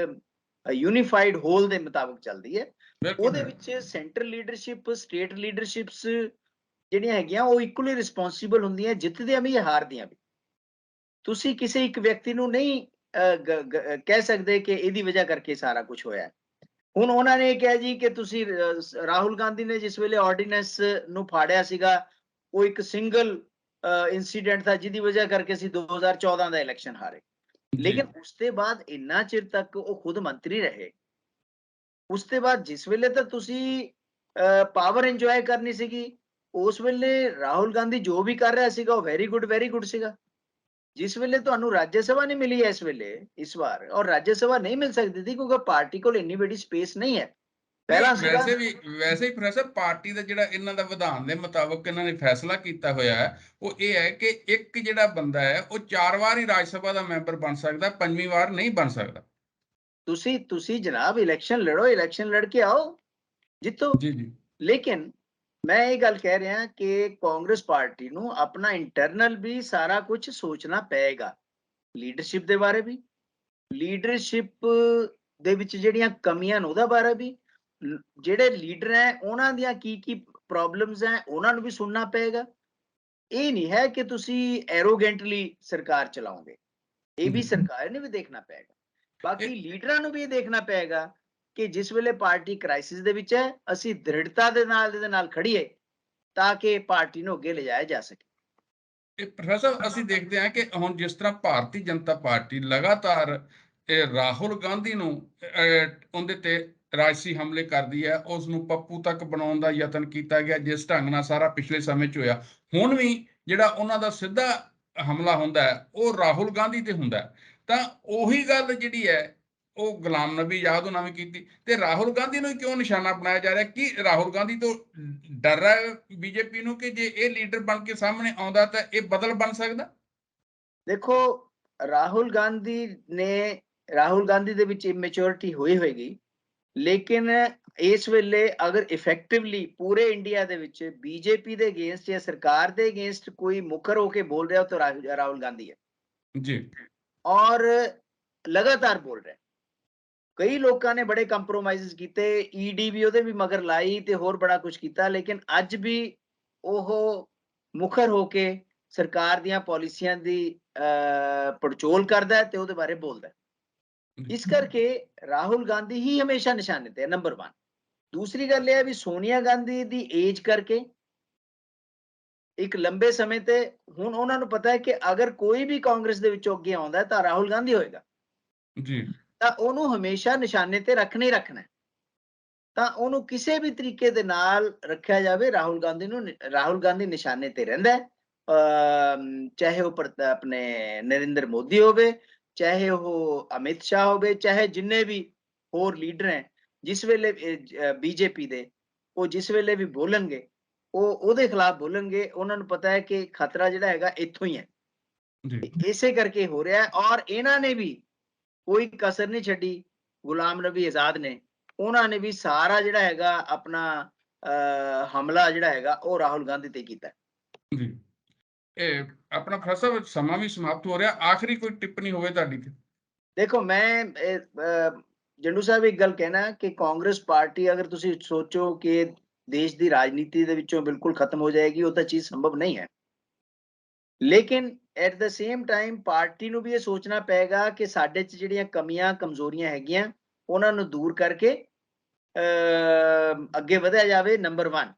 ਯੂਨੀਫਾਈਡ ਹੋਲ ਦੇ ਮੁਤਾਬਕ ਚੱਲਦੀ ਹੈ। ਬਿਲਕੁਲ ਉਹਦੇ ਵਿੱਚ ਸੈਂਟਰਲ ਲੀਡਰਸ਼ਿਪ, ਸਟੇਟ ਲੀਡਰਸ਼ਿਪਸ ਜਿਹੜੀਆਂ ਹੈਗੀਆਂ ਉਹ ਇਕੁਅਲੀ ਰਿਸਪੌਂਸਿਬਲ ਹੁੰਦੀਆਂ, ਜਿੱਤਦੀਆਂ ਵੀ ਹਾਰਦੀਆਂ ਵੀ। ਤੁਸੀਂ ਕਿਸੇ ਇੱਕ ਵਿਅਕਤੀ ਨੂੰ ਨਹੀਂ ਕਹਿ ਸਕਦੇ ਕਿ ਇਹਦੀ ਵਜ੍ਹਾ ਕਰਕੇ ਸਾਰਾ ਕੁਝ ਹੋਇਆ। ਹੁਣ ਉਹਨਾਂ ਨੇ ਕਿਹਾ ਜੀ ਕਿ ਤੁਸੀਂ ਰਾਹੁਲ ਗਾਂਧੀ ਨੇ ਜਿਸ ਵੇਲੇ ਆਰਡੀਨੈਂਸ ਨੂੰ ਫਾੜਿਆ ਸੀਗਾ, ਉਹ ਇੱਕ ਸਿੰਗਲ ਇਨਸੀਡੈਂਟ था ਜਿਹਦੀ ਵਜ੍ਹਾ ਕਰਕੇ ਅਸੀਂ 2014 ਦਾ ਇਲੈਕਸ਼ਨ ਹਾਰੇ। ਜੀ ਲੇਕਿਨ ਉਸ ਤੋਂ ਬਾਅਦ ਇੰਨਾ ਚਿਰ ਤੱਕ ਉਹ ਖੁਦ ਮੰਤਰੀ ਰਹੇ। ਉਸ ਤੋਂ ਬਾਅਦ ਜਿਸ ਵੇਲੇ ਤਾਂ ਤੁਸੀਂ ਪਾਵਰ ਇੰਜੋਏ ਕਰਨੀ ਸੀਗੀ, ਉਸ ਵੇਲੇ ਰਾਹੁਲ ਗਾਂਧੀ ਜੋ ਵੀ ਕਰ ਰਿਹਾ ਸੀਗਾ ਉਹ ਵੈਰੀ ਗੁੱਡ ਸੀਗਾ। ਜਿਸ ਵੇਲੇ ਤੁਹਾਨੂੰ ਰਾਜ ਸਭਾ ਨਹੀਂ ਮਿਲੀ ਹੈ ਇਸ ਵਾਰ, ਔਰ ਰਾਜ ਸਭਾ ਨਹੀਂ ਮਿਲ ਸਕਦੀ ਥੀ ਕਿਉਂਕਿ ਪਾਰਟੀ ਕੋਲ ਇੰਨੀ ਵੱਡੀ ਸਪੇਸ ਨਹੀਂ ਹੈ। ਨਹੀਂ, ਪਹਿਲਾਂ ਸੀਗਾ ਵੈਸੇ ਹੀ ਪ੍ਰੋਫੈਸਰ, ਪਾਰਟੀ ਦਾ ਜਿਹੜਾ ਇਹਨਾਂ ਦਾ ਵਿਧਾਨ ਦੇ ਮੁਤਾਬਕ ਇਹਨਾਂ ਨੇ ਫੈਸਲਾ ਕੀਤਾ ਹੋਇਆ ਹੈ, ਉਹ ਇਹ ਹੈ ਕਿ ਇੱਕ ਜਿਹੜਾ ਬੰਦਾ ਹੈ ਉਹ 4 ਵਾਰ ਹੀ ਰਾਜ ਸਭਾ ਦਾ ਮੈਂਬਰ ਬਣ ਸਕਦਾ, 5ਵੀਂ ਵਾਰ ਨਹੀਂ ਬਣ ਸਕਦਾ। ਤੁਸੀਂ ਜਨਾਬ ਇਲੈਕਸ਼ਨ ਲੜੋ, ਇਲੈਕਸ਼ਨ ਲੜ ਕੇ ਆਓ, ਜਿੱਤੋ। ਜੀ ਜੀ ਲੇਕਿਨ ਮੈਂ ਇਹ ਗੱਲ ਕਹਿ ਰਿਹਾ ਕਿ ਕਾਂਗਰਸ ਪਾਰਟੀ ਨੂੰ ਆਪਣਾ ਇੰਟਰਨਲ ਵੀ ਸਾਰਾ ਕੁਝ ਸੋਚਣਾ ਪਏਗਾ, ਲੀਡਰਸ਼ਿਪ ਦੇ ਬਾਰੇ ਵੀ, ਲੀਡਰਸ਼ਿਪ ਦੇ ਵਿੱਚ ਜਿਹੜੀਆਂ ਕਮੀਆਂ ਨੇ ਉਹਦਾ ਬਾਰੇ ਵੀ, ਜਿਹੜੇ ਲੀਡਰ ਹੈ ਉਹਨਾਂ ਦੀਆਂ ਕੀ ਪ੍ਰੋਬਲਮਸ ਹੈ ਉਹਨਾਂ ਨੂੰ ਵੀ ਸੁਣਨਾ ਪਏਗਾ। ਇਹ ਨਹੀਂ ਹੈ ਕਿ ਤੁਸੀਂ ਐਰੋਗੈਂਟਲੀ ਸਰਕਾਰ ਚਲਾਓਗੇ, ਇਹ ਵੀ ਜੀ ਸਰਕਾਰ ਨੇ ਵੀ ਦੇਖਣਾ ਪਏਗਾ। ਇਹ ਬਾਕੀ ਲੀਡਰਾਂ ਨੂੰ ਵੀ ਇਹ ਦੇਖਣਾ ਪਏਗਾ ਕਿ ਜਿਸ ਵੇਲੇ ਪਾਰਟੀ ਕ੍ਰਾਈਸਿਸ ਦੇ ਵਿੱਚ ਹੈ, ਅਸੀਂ ਦ੍ਰਿੜਤਾ ਦੇ ਨਾਲ ਖੜੀਏ ਤਾਂ ਕਿ ਪਾਰਟੀ ਨੂੰ ਅੱਗੇ ਲਿਜਾਇਆ ਜਾ ਸਕੇ। ਇਹ ਪ੍ਰੋਫੈਸਰ, ਅਸੀਂ ਦੇਖਦੇ ਹਾਂ ਕਿ ਹੁਣ ਜਿਸ ਤਰ੍ਹਾਂ ਭਾਰਤੀ ਜਨਤਾ ਪਾਰਟੀ ਲਗਾਤਾਰ ਇਹ ਰਾਹੁਲ ਗਾਂਧੀ ਨੂੰ ਉਹਦੇ ਤੇ ਰਾਜਸੀ ਹਮਲੇ ਕਰਦੀ ਹੈ, ਉਸ ਨੂੰ ਪੱਪੂ ਤੱਕ ਬਣਾਉਣ ਦਾ ਯਤਨ ਕੀਤਾ ਗਿਆ, ਜਿਸ ਢੰਗ ਨਾਲ ਸਾਰਾ ਪਿਛਲੇ ਸਮੇਂ 'ਚ ਹੋਇਆ। ਹੁਣ ਵੀ ਜਿਹੜਾ ਉਹਨਾਂ ਦਾ ਸਿੱਧਾ ਹਮਲਾ ਹੁੰਦਾ ਹੈ ਉਹ ਰਾਹੁਲ ਗਾਂਧੀ ਤੇ ਹੁੰਦਾ ਹੈ। ਤਾਂ ਉਹੀ ਗੱਲ ਜਿਹੜੀ ਹੈ ਉਹ ਗੁਲਾਮ ਨਬੀ ਆਜ਼ਾਦ ਉਹਨਾਂ ਵੀ ਕੀਤੀ, ਤੇ ਰਾਹੁਲ ਗਾਂਧੀ ਨੂੰ ਕਿਉਂ ਨਿਸ਼ਾਨਾ ਬਣਾਇਆ ਜਾ ਰਿਹਾ? ਕਿ ਰਾਹੁਲ ਗਾਂਧੀ ਤੋਂ ਡਰ ਹੈ ਬੀਜੇਪੀ ਨੂੰ ਕਿ ਜੇ ਇਹ ਲੀਡਰ ਬਣ ਕੇ ਸਾਹਮਣੇ ਆਉਂਦਾ ਤਾਂ ਇਹ ਬਦਲ ਬਣ ਸਕਦਾ? ਦੇਖੋ, ਰਾਹੁਲ ਗਾਂਧੀ ਦੇ ਵਿੱਚ ਇਮੈਚੁਰਿਟੀ ਹੋਈ ਹੋਏਗੀ, ਲੇਕਿਨ ਇਸ ਵੇਲੇ ਅਗਰ ਇਫੈਕਟਿਵਲੀ ਪੂਰੇ ਇੰਡੀਆ ਦੇ ਵਿੱਚ ਬੀਜੇਪੀ ਦੇ ਅਗੇਂਸਟ ਜਾਂ ਸਰਕਾਰ ਦੇ ਅਗੇਂਸਟ ਕੋਈ ਮੁਖਰ ਹੋ ਕੇ ਬੋਲ ਰਿਹਾ ਤਾਂ ਰਾਹੁਲ ਗਾਂਧੀ ਹੈ, ਜੀ ਔਰ ਲਗਾਤਾਰ ਬੋਲ ਰਿਹਾ। ਕਈ ਲੋਕਾਂ ਨੇ ਬੜੇ ਕੰਪਰੋਮਾਈਜ਼ ਕੀਤੇ, ਈਡੀ ਵੀ ਉਹਦੇ ਵੀ ਮਗਰ ਲਾਈ ਤੇ ਹੋਰ ਬੜਾ ਕੁਝ ਕੀਤਾ, ਲੇਕਿਨ ਅੱਜ ਵੀ ਉਹ ਮੁਖਰ ਹੋ ਕੇ ਸਰਕਾਰ ਦੀਆਂ ਪਾਲਿਸੀਆਂ ਦੀ ਪੜਚੋਲ ਕਰਦਾ ਹੈ ਤੇ ਉਹਦੇ ਬਾਰੇ ਬੋਲਦਾ ਹੈ। ਇਸ ਕਰਕੇ ਰਾਹੁਲ ਗਾਂਧੀ ਹੀ ਹਮੇਸ਼ਾ ਨਿਸ਼ਾਨੇ ਤੇ ਹੈ, ਨੰਬਰ 1। ਦੂਸਰੀ ਗੱਲ ਇਹ ਹੈ ਵੀ ਸੋਨੀਆ ਗਾਂਧੀ ਦੀ ਏਜ ਕਰਕੇ ਇੱਕ ਲੰਬੇ ਸਮੇਂ ਤੇ ਹੁਣ ਉਹਨਾਂ ਨੂੰ ਪਤਾ ਹੈ ਕਿ ਅਗਰ ਕੋਈ ਵੀ ਕਾਂਗਰਸ ਦੇ ਵਿੱਚੋਂ ਅੱਗੇ ਆਉਂਦਾ ਤਾਂ ਰਾਹੁਲ ਗਾਂਧੀ ਹੋਏਗਾ, ਜੀ ਤਾਂ ਉਹਨੂੰ ਹਮੇਸ਼ਾ ਨਿਸ਼ਾਨੇ ਤੇ ਰੱਖਣਾ ਹੀ ਰੱਖਣਾ ਹੈ। ਤਾਂ ਉਹਨੂੰ ਕਿਸੇ ਵੀ ਤਰੀਕੇ ਦੇ ਨਾਲ ਰੱਖਿਆ ਜਾਵੇ, ਰਾਹੁਲ ਗਾਂਧੀ ਨਿਸ਼ਾਨੇ ਤੇ ਰਹਿੰਦਾ ਹੈ। ਚਾਹੇ ਉਹ ਆਪਣੇ ਨਰਿੰਦਰ ਮੋਦੀ ਹੋਵੇ, ਚਾਹੇ ਉਹ ਅਮਿਤ ਸ਼ਾਹ ਹੋਵੇ, ਚਾਹੇ ਜਿੰਨੇ ਵੀ ਹੋਰ ਲੀਡਰ ਹੈ, ਜਿਸ ਵੇਲੇ ਬੀਜੇਪੀ ਦੇ, ਉਹ ਜਿਸ ਵੇਲੇ ਵੀ ਬੋਲਣਗੇ ਉਹ ਉਹਦੇ ਖਿਲਾਫ ਬੋਲਣਗੇ। ਉਹਨਾਂ ਨੂੰ ਪਤਾ ਹੈ ਕਿ ਖਤਰਾ ਜਿਹੜਾ ਹੈਗਾ ਇੱਥੋਂ ਹੀ ਹੈ, ਜੀ ਇਸੇ ਕਰਕੇ ਹੋ ਰਿਹਾ ਹੈ। ਔਰ ਇਹਨਾਂ ਨੇ ਵੀ ਕੋਈ ਕਸਰ ਨਹੀਂ ਛੱਡੀ, ਗੁਲਾਮ ਨਬੀ ਆਜ਼ਾਦ ਨੇ, ਉਹਨਾਂ ਨੇ ਵੀ ਸਾਰਾ ਜਿਹੜਾ ਹੈਗਾ ਆਪਣਾ ਹਮਲਾ ਜਿਹੜਾ ਹੈਗਾ ਉਹ ਰਾਹੁਲ ਗਾਂਧੀ ਤੇ ਕੀਤਾ। ਜੀ ਇਹ ਆਪਣਾ ਪ੍ਰੋਫੈਸਰ ਸਮਾਂ ਵੀ ਸਮਾਪਤ ਹੋ ਰਿਹਾ, ਆਖਰੀ ਕੋਈ ਟਿੱਪਣੀ ਹੋਵੇ ਤੁਹਾਡੀ ਤੇ? ਦੇਖੋ, ਮੈਂ ਜੰਡੂ ਸਾਹਿਬ ਇੱਕ ਗੱਲ ਕਹਿਣਾ ਕਿ ਕਾਂਗਰਸ ਪਾਰਟੀ ਅਗਰ ਤੁਸੀਂ ਸੋਚੋ ਕਿ ਦੇਸ਼ ਦੀ ਰਾਜਨੀਤੀ ਦੇ ਵਿੱਚੋਂ ਬਿਲਕੁਲ ਖਤਮ ਹੋ ਜਾਏਗੀ, ਉਹ ਤਾਂ ਚੀਜ਼ ਸੰਭਵ ਨਹੀਂ ਹੈ। ਲੇਕਿਨ at the same time party ਨੂੰ ਵੀ ਇਹ ਸੋਚਣਾ ਪਏਗਾ ਕਿ ਸਾਡੇ 'ਚ ਜਿਹੜੀਆਂ ਕਮੀਆਂ ਕਮਜ਼ੋਰੀਆਂ ਹੈਗੀਆਂ ਉਹਨਾਂ ਨੂੰ ਦੂਰ ਕਰਕੇ ਅੱਗੇ ਵਧਿਆ ਜਾਵੇ, ਨੰਬਰ 1।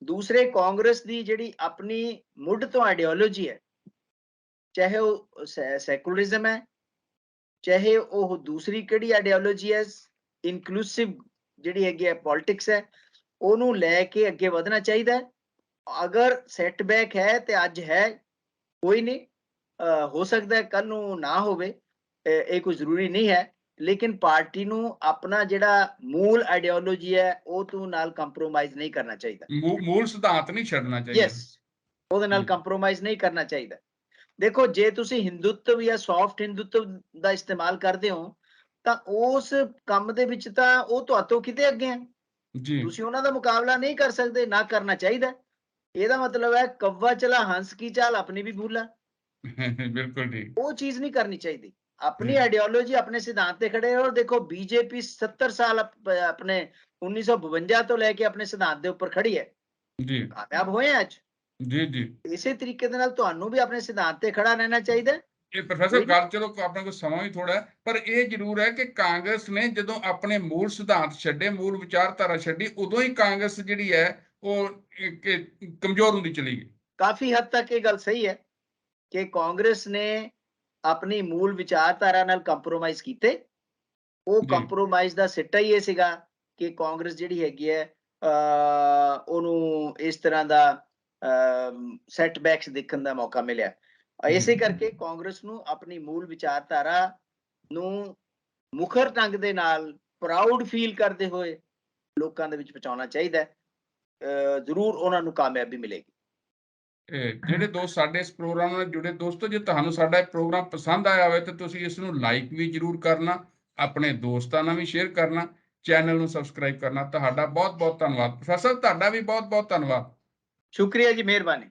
ਦੂਸਰੇ ਕਾਂਗਰਸ ਦੀ ਜਿਹੜੀ ਆਪਣੀ ਮੁੱਢ ਤੋਂ ਆਈਡੀਓਲੋਜੀ ਹੈ, ਚਾਹੇ ਉਹ ਸੈਕੂਲਰਿਜ਼ਮ ਹੈ, ਚਾਹੇ ਉਹ ਦੂਸਰੀ ਕਿਹੜੀ ਆਈਡੀਓਲੋਜੀ ਹੈ, ਇਨਕਲੂਸਿਵ ਜਿਹੜੀ ਹੈਗੀ ਹੈ ਪੋਲਿਟਿਕਸ ਹੈ, ਉਹਨੂੰ ਲੈ ਕੇ ਅੱਗੇ ਵਧਣਾ ਚਾਹੀਦਾ ਹੈ। ਅਗਰ ਸੈਟਬੈਕ ਹੈ ਤੇ ਅੱਜ ਹੈ, ਕੋਈ ਨਹੀਂ, ਹੋ ਸਕਦਾ ਹੈ ਕੱਲ ਨੂੰ ਨਾ ਹੋਵੇ, ਇਹ ਕੋਈ ਜ਼ਰੂਰੀ ਨਹੀਂ ਹੈ, ਲੇਕਿਨ ਪਾਰਟੀ ਨੂੰ ਆਪਣਾ ਜਿਹੜਾ ਮੂਲ ਆਈਡੀਓਲੋਜੀ ਹੈ ਉਹ ਤੋਂ ਨਾਲ ਕੰਪਰੋਮਾਈਜ਼ ਨਹੀਂ ਕਰਨਾ ਚਾਹੀਦਾ। ਮੂਲ ਸਿਧਾਂਤ ਨਹੀਂ ਛੱਡਣਾ ਚਾਹੀਦਾ। ਯੈਸ, ਉਹਦੇ ਨਾਲ ਜੀ। ਕੰਪਰੋਮਾਈਜ਼ ਨਹੀਂ ਕਰਨਾ ਚਾਹੀਦਾ। ਦੇਖੋ, ਜੇ ਤੁਸੀਂ ਹਿੰਦੂਤਵ ਜਾਂ ਸੌਫਟ ਹਿੰਦੂਤਵ ਦਾ ਇਸਤੇਮਾਲ ਕਰਦੇ ਹੋ ਤਾਂ ਉਸ ਕੰਮ ਦੇ ਵਿੱਚ ਤਾਂ ਉਹ ਤੁਹਾਤੋਂ ਕਿਤੇ ਅੱਗੇ ਹੈ, ਜੀ। ਤੁਸੀਂ ਉਹਨਾਂ ਦਾ ਮੁਕਾਬਲਾ ਨਹੀਂ ਕਰ ਸਕਦੇ, ਨਾ ਕਰਨਾ ਚਾਹੀਦਾ। ਇਹਦਾ ਮਤਲਬ ਹੈ ਕव्वा ਚਲਾ ਹੰਸ ਕੀ ਚਾਲ ਆਪਣੀ ਵੀ ਭੂਲਾ, ਬਿਲਕੁਲ ਠੀਕ। ਉਹ ਚੀਜ਼ ਨਹੀਂ ਕਰਨੀ ਚਾਹੀਦੀ। ਆਪਣੀ ਜੀ। ਆਈਡੀਓਲੋਜੀ, ਆਪਣੇ ਸਿਧਾਂਤ ਤੇ ਖੜੇ ਹੋ। ਦੇਖੋ, ਬੀਜੇਪੀ 70 ਸਾਲ ਆਪਣੇ 1952 ਤੋਂ ਲੈ ਕੇ ਆਪਣੇ ਸਿਧਾਂਤ ਦੇ ਉੱਪਰ ਖੜੀ ਹੈ, ਜੀ। ਕਾਮਯਾਬ ਹੋਏ ਆ ਅੱਜ। ਜੀ। ਜੀ। ਇਸੇ ਤਰੀਕੇ ਦੇ ਨਾਲ ਤੁਹਾਨੂੰ ਵੀ ਆਪਣੇ ਸਿਧਾਂਤ ਤੇ ਖੜਾ ਰਹਿਣਾ ਚਾਹੀਦਾ ਹੈ। ਇਹ ਪ੍ਰੋਫੈਸਰ ਗੱਲ, ਚਲੋ ਆਪਣੇ ਕੋਲ ਸਮਾਂ ਵੀ ਥੋੜਾ ਹੈ, ਪਰ ਇਹ ਜ਼ਰੂਰ ਹੈ ਕਿ ਕਾਂਗਰਸ ਨੇ ਜਦੋਂ ਆਪਣੇ ਮੂਲ ਸਿਧਾਂਤ ਛੱਡੇ, ਮੂਲ ਵਿਚਾਰਧਾਰਾ ਛੱਡੀ, ਉਦੋਂ ਹੀ ਕਾਂਗਰਸ ਜਿਹੜੀ ਹੈ ਉਹ ਕਮਜ਼ੋਰ ਹੁੰਦੀ ਚਲੀ ਗਈ। ਕਾਫੀ ਹੱਦ ਤੱਕ ਇਹ ਗੱਲ ਸਹੀ ਹੈ ਕਿ ਕਾਂਗਰਸ ਨੇ ਆਪਣੀ ਮੂਲ ਵਿਚਾਰਧਾਰਾ ਨਾਲ ਕੰਪਰੋਮਾਈਜ਼ ਕੀਤੇ। ਉਹ ਜੀ। ਕੰਪਰੋਮਾਈਜ਼ ਦਾ ਸਿੱਟਾ ਹੀ ਇਹ ਸੀਗਾ ਕਿ ਕਾਂਗਰਸ ਜਿਹੜੀ ਹੈਗੀ ਹੈ ਉਹਨੂੰ ਇਸ ਤਰ੍ਹਾਂ ਦਾ ਸੈਟਬੈਕਸ ਦੇਖਣ ਦਾ ਮੌਕਾ ਮਿਲਿਆ। ਇਸੇ ਕਰਕੇ ਕਾਂਗਰਸ ਨੂੰ ਆਪਣੀ ਮੂਲ ਵਿਚਾਰਧਾਰਾ ਨੂੰ ਮੁਖਰ ਢੰਗ ਦੇ ਨਾਲ ਪ੍ਰਾਊਡ ਫੀਲ ਕਰਦੇ ਹੋਏ ਲੋਕਾਂ ਦੇ ਵਿੱਚ ਪਹੁੰਚਾਉਣਾ ਚਾਹੀਦਾ ਹੈ। ਜ਼ਰੂਰ ਉਹਨਾਂ ਨੂੰ ਕਾਮਯਾਬੀ ਮਿਲੇਗੀ। ਜਿਹੜੇ ਦੋਸਤ ਸਾਡੇ ਇਸ ਪ੍ਰੋਗਰਾਮ ਨਾਲ ਜੁੜੇ, ਦੋਸਤੋ, ਜੇ ਤੁਹਾਨੂੰ ਸਾਡਾ ਇਹ ਪ੍ਰੋਗਰਾਮ ਪਸੰਦ ਆਇਆ ਹੋਵੇ ਤਾਂ ਤੁਸੀਂ ਇਸ ਨੂੰ ਲਾਈਕ ਵੀ ਜ਼ਰੂਰ ਕਰਨਾ, ਆਪਣੇ ਦੋਸਤਾਂ ਨਾਲ ਵੀ ਸ਼ੇਅਰ ਕਰਨਾ, ਚੈਨਲ ਨੂੰ ਸਬਸਕ੍ਰਾਈਬ ਕਰਨਾ। ਤੁਹਾਡਾ ਬਹੁਤ ਬਹੁਤ ਧੰਨਵਾਦ ਪ੍ਰੋਫੈਸਰ, ਤੁਹਾਡਾ ਵੀ ਬਹੁਤ ਬਹੁਤ ਧੰਨਵਾਦ। ਸ਼ੁਕਰੀਆ ਜੀ, ਮਿਹਰਬਾਨੀ।